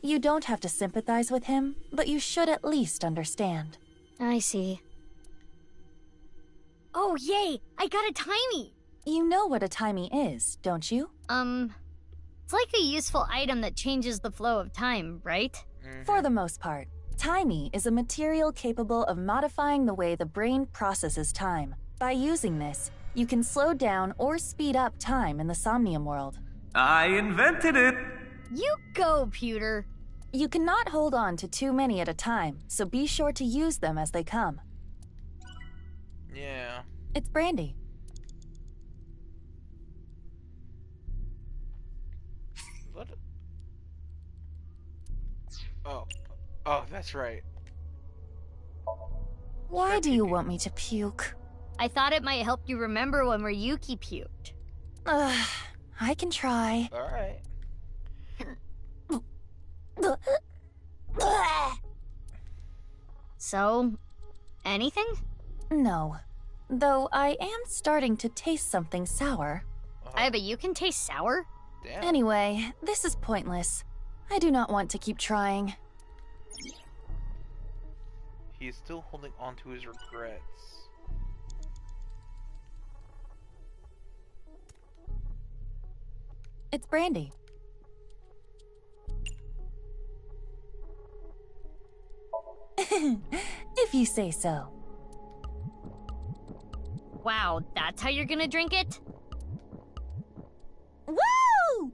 You don't have to sympathize with him, but you should at least understand. I see. Oh, yay! I got a timey! You know what a timey is, don't you? It's like a useful item that changes the flow of time, right? For the most part. Timey is a material capable of modifying the way the brain processes time. By using this, you can slow down or speed up time in the Somnium world. I invented it! You go, Pewter! You cannot hold on to too many at a time, so be sure to use them as they come. Yeah. It's brandy. What? Oh, that's right. Why do you want me to puke? I thought it might help you remember when Ryuki puked. I can try. Alright. So, anything? No. Though I am starting to taste something sour. I bet you can taste sour? Damn. Anyway, this is pointless. I do not want to keep trying. He is still holding on to his regrets. It's brandy. If you say so. Wow, that's how you're gonna drink it? Woo!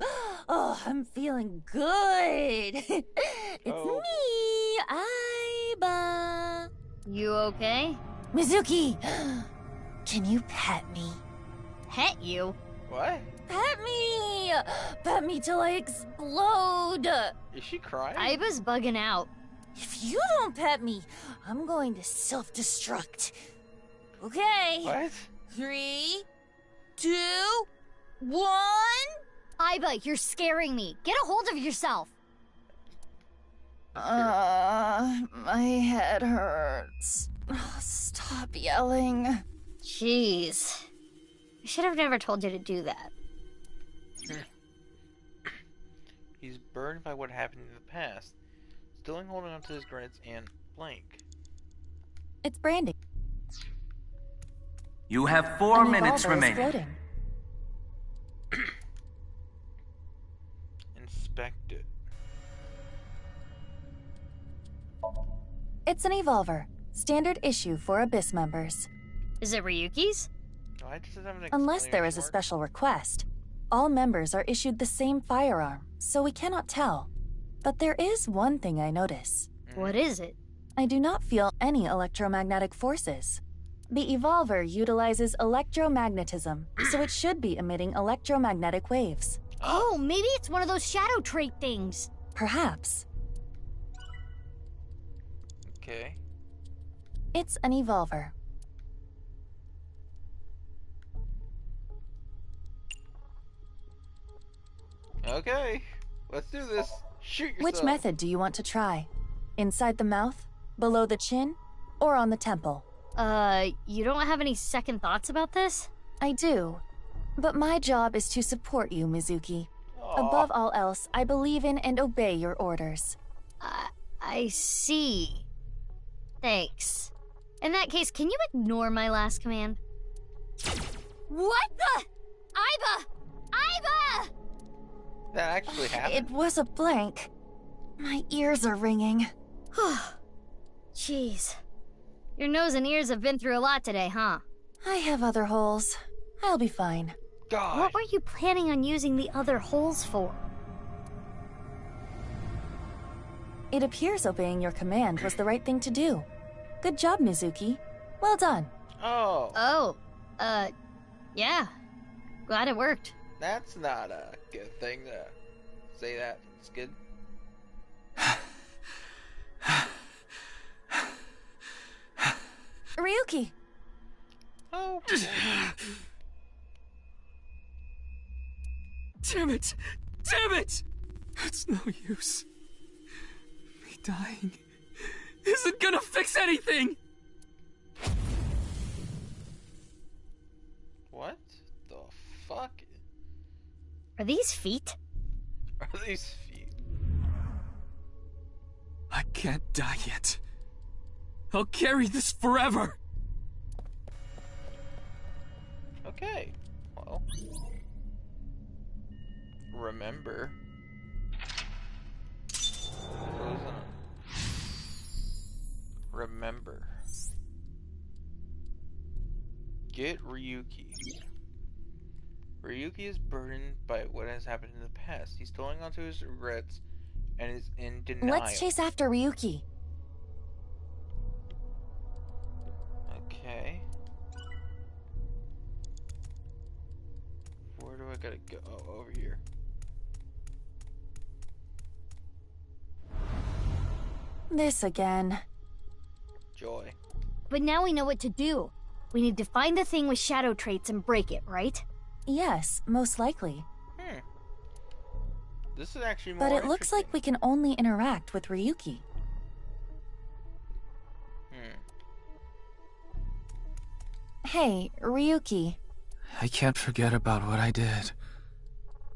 Oh, I'm feeling good. It's me, Aiba. You okay? Mizuki! Can you pet me? Pet you? What? Pet me! Pet me till I explode! Is she crying? Aiba's bugging out. If you don't pet me, I'm going to self-destruct. Okay. What? 3, 2, 1. Aiba, you're scaring me. Get a hold of yourself. My head hurts. Stop yelling. Jeez. I should have never told you to do that. He's burned by what happened in the past, still holding on to his regrets and blank. It's Brandy. You have 4 minutes remaining. Floating. Inspect it. It's an Evolver. Standard issue for Abyss members. Is it Ryuki's? No, I just have an Unless there is a mark. special request. All members are issued the same firearm, so we cannot tell. But there is one thing I notice. What is it? I do not feel any electromagnetic forces. The Evolver utilizes electromagnetism, so it should be emitting electromagnetic waves. Oh, maybe it's one of those shadow trait things. Perhaps. Okay. It's an Evolver. Okay. Let's do this. Shoot yourself. Which method do you want to try? Inside the mouth, below the chin, or on the temple? You don't have any second thoughts about this? I do. But my job is to support you, Mizuki. Above all else, I believe in and obey your orders. I see. Thanks. In that case, can you ignore my last command? What the? Aiba! Aiba! That actually happened? It was a blank. My ears are ringing. Jeez. Your nose and ears have been through a lot today, huh? I have other holes. I'll be fine. God. What were you planning on using the other holes for? It appears obeying your command was the right thing to do. Good job, Mizuki. Well done. Oh. Yeah. Glad it worked. That's not a good thing to say that. It's good. Ryuki! Oh. Damn it! Damn it! It's no use. Me dying isn't gonna fix anything! What the fuck? Are these feet? Are these feet? I can't die yet. I'll carry this forever! Okay. Well. Remember. Frozen. Remember. Get Ryuki. Ryuki is burdened by what has happened in the past. He's holding onto his regrets and is in denial. Let's chase after Ryuki. Okay. Where do I gotta go? Oh, over here. This again. Joy. But now we know what to do. We need to find the thing with shadow traits and break it, right? Yes, most likely. This is actually more But it looks like we can only interact with Ryuki. Hey, Ryuki. I can't forget about what I did.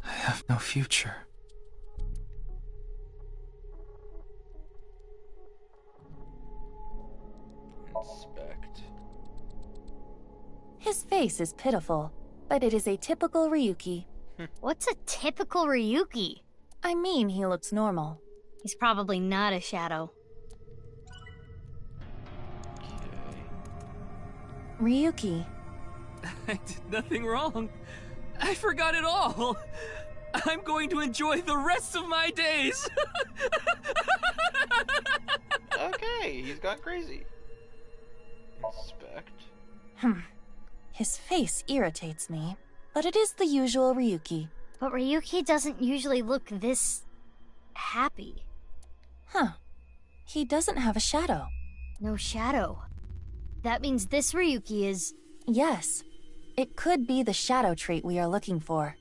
I have no future. Inspect. His face is pitiful, but it is a typical Ryuki. What's a typical Ryuki? I mean, he looks normal. He's probably not a shadow. Ryuki. I did nothing wrong. I forgot it all. I'm going to enjoy the rest of my days. Okay, he's gone crazy. Inspect. His face irritates me, but it is the usual Ryuki. But Ryuki doesn't usually look this... happy. Huh. He doesn't have a shadow. No shadow. That means this Ryuki is... Yes. It could be the shadow trait we are looking for.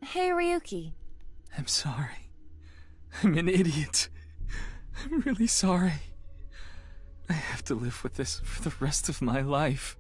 Hey, Ryuki. I'm sorry. I'm an idiot. I'm really sorry. I have to live with this for the rest of my life.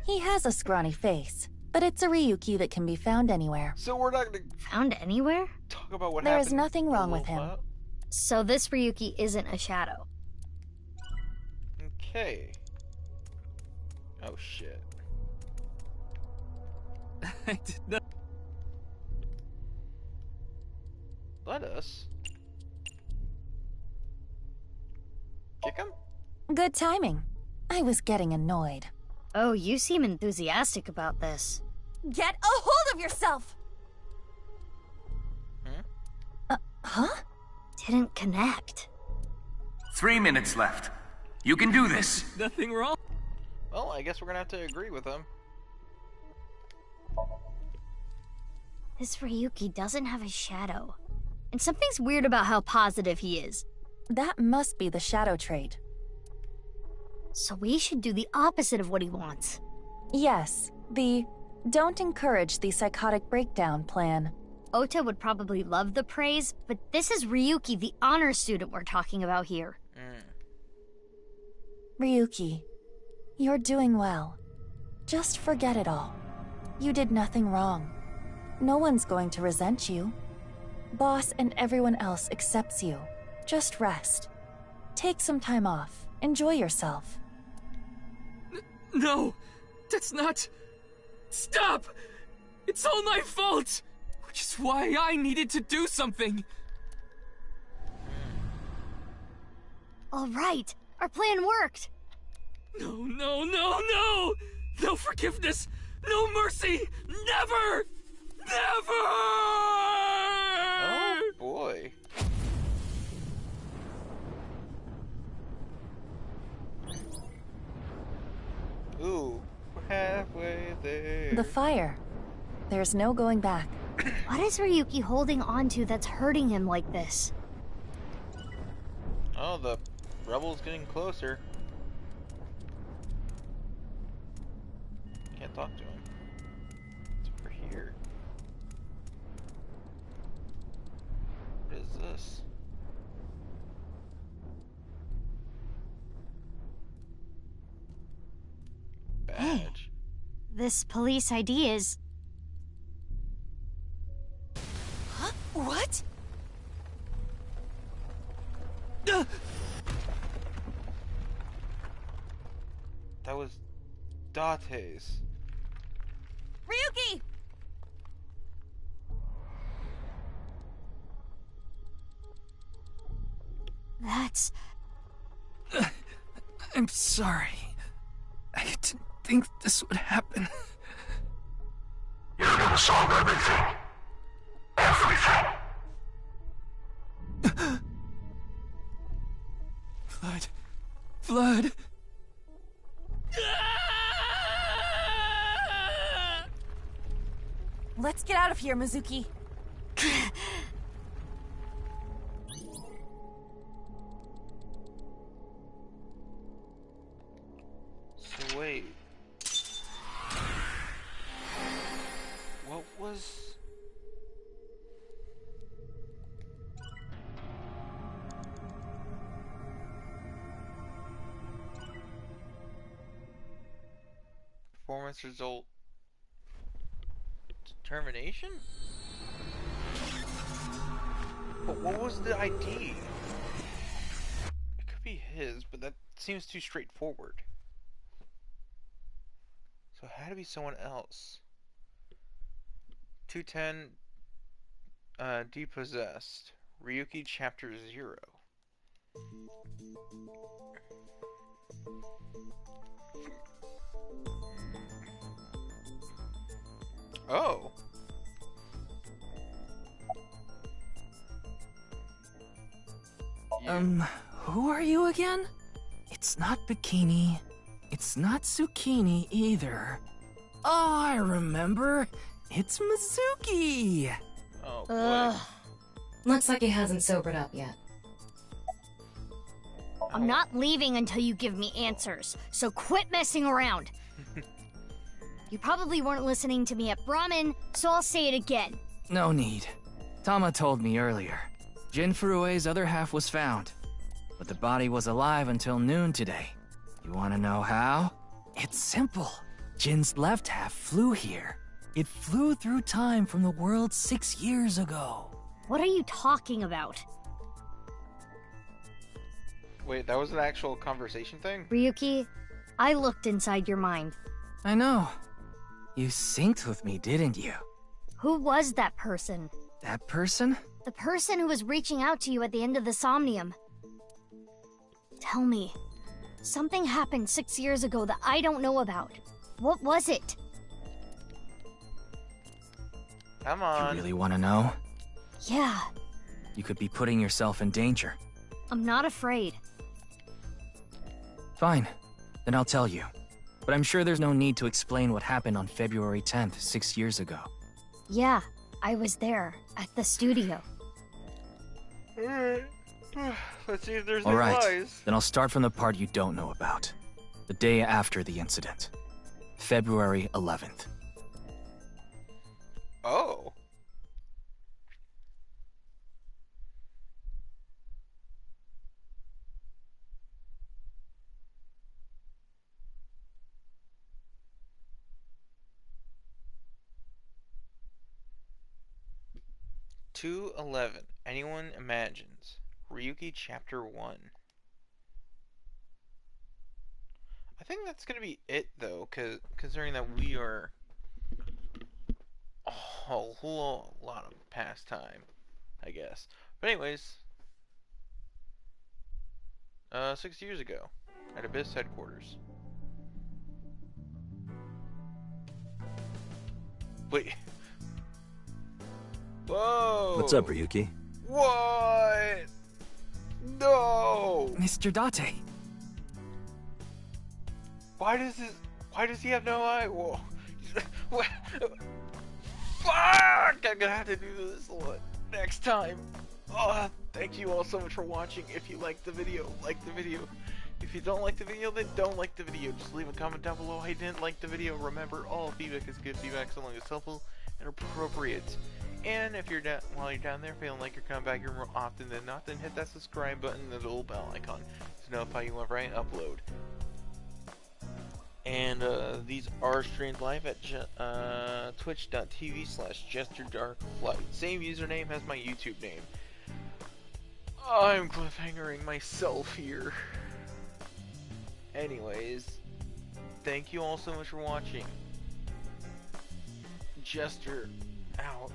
He has a scrawny face, but it's a Ryuki that can be found anywhere. So we're not gonna... Found anywhere? Talk about what There happened. is nothing wrong with him. So this Ryuki isn't a shadow. Okay. Oh shit. I did not... Let us. Kick him? Good timing. I was getting annoyed. Oh, you seem enthusiastic about this. Get a hold of yourself! Huh? Didn't connect. 3 minutes left. You can do this. Nothing wrong. Well, I guess we're gonna have to agree with him. This Ryuki doesn't have a shadow. And something's weird about how positive he is. That must be the shadow trait. So we should do the opposite of what he wants. Yes, the don't encourage the psychotic breakdown plan. Ota would probably love the praise, but this is Ryuki, the honor student we're talking about here. Ryuki, you're doing well. Just forget it all. You did nothing wrong. No one's going to resent you. Boss and everyone else accepts you. Just rest. Take some time off. Enjoy yourself. No! That's not... Stop! It's all my fault! Which is why I needed to do something! All right, our plan worked. No, no, no, no! No forgiveness! No mercy! Never! Never! Oh boy. Ooh, we're halfway there. The fire. There's no going back. What is Ryuki holding on to that's hurting him like this? Oh, the rebel's getting closer. Can't talk to him. It's over here. What is this? Badge. Hey, this police ID is... Huh? What? That was Date's. Ryuki! That's... I'm sorry. I didn't think this would happen. You're gonna solve everything. Everything. Blood. Blood. Let's get out of here, Mizuki. So wait. What was... Performance result determination? But what was the ID? It could be his, but that seems too straightforward. So it had to be someone else. 210 depossessed. Ryuki chapter 0. Oh. Who are you again? It's not Bikini. It's not Zucchini either. Oh, I remember. It's Mizuki. Oh, boy. Looks like he hasn't sobered up yet. I'm not leaving until you give me answers, so quit messing around. You probably weren't listening to me at Brahmin, so I'll say it again. No need. Tama told me earlier. Jin Furue's other half was found, but the body was alive until noon today. You want to know how? It's simple. Jin's left half flew here. It flew through time from the world 6 years ago. What are you talking about? Wait, that was an actual conversation thing? Ryuki, I looked inside your mind. I know. You synced with me, didn't you? Who was that person? That person? The person who was reaching out to you at the end of the Somnium. Tell me, something happened 6 years ago that I don't know about. What was it? Come on. You really want to know? Yeah. You could be putting yourself in danger. I'm not afraid. Fine. Then I'll tell you. But I'm sure there's no need to explain what happened on February 10th, 6 years ago. Yeah, I was there, at the studio. Alright. Let's see if there's All no right. lies. Then I'll start from the part you don't know about. The day after the incident. February 11th. Oh. (2:11). Anyone imagines. Ryuki Chapter 1. I think that's gonna be it though, considering that we are a whole lot of past time, I guess. But anyways, 6 years ago, at Abyss headquarters. Wait. Whoa! What's up, Ryuki? What? No! Mr. Date. Why does he have no eye? Whoa. Fuck! I'm gonna have to do this one next time. Oh, thank you all so much for watching. If you liked the video, like the video. If you don't like the video, then don't like the video. Just leave a comment down below. I didn't like the video. Remember, all feedback is good feedback so long as it's helpful and appropriate. And if you're down, while you're down there feeling like you're coming back here more often than not, then hit that subscribe button and the little bell icon to notify you whenever I upload. And these are streamed live at twitch.tv/JysterDarkFlight. Same username as my YouTube name. I'm cliffhangering myself here. Anyways, thank you all so much for watching. Jyster out.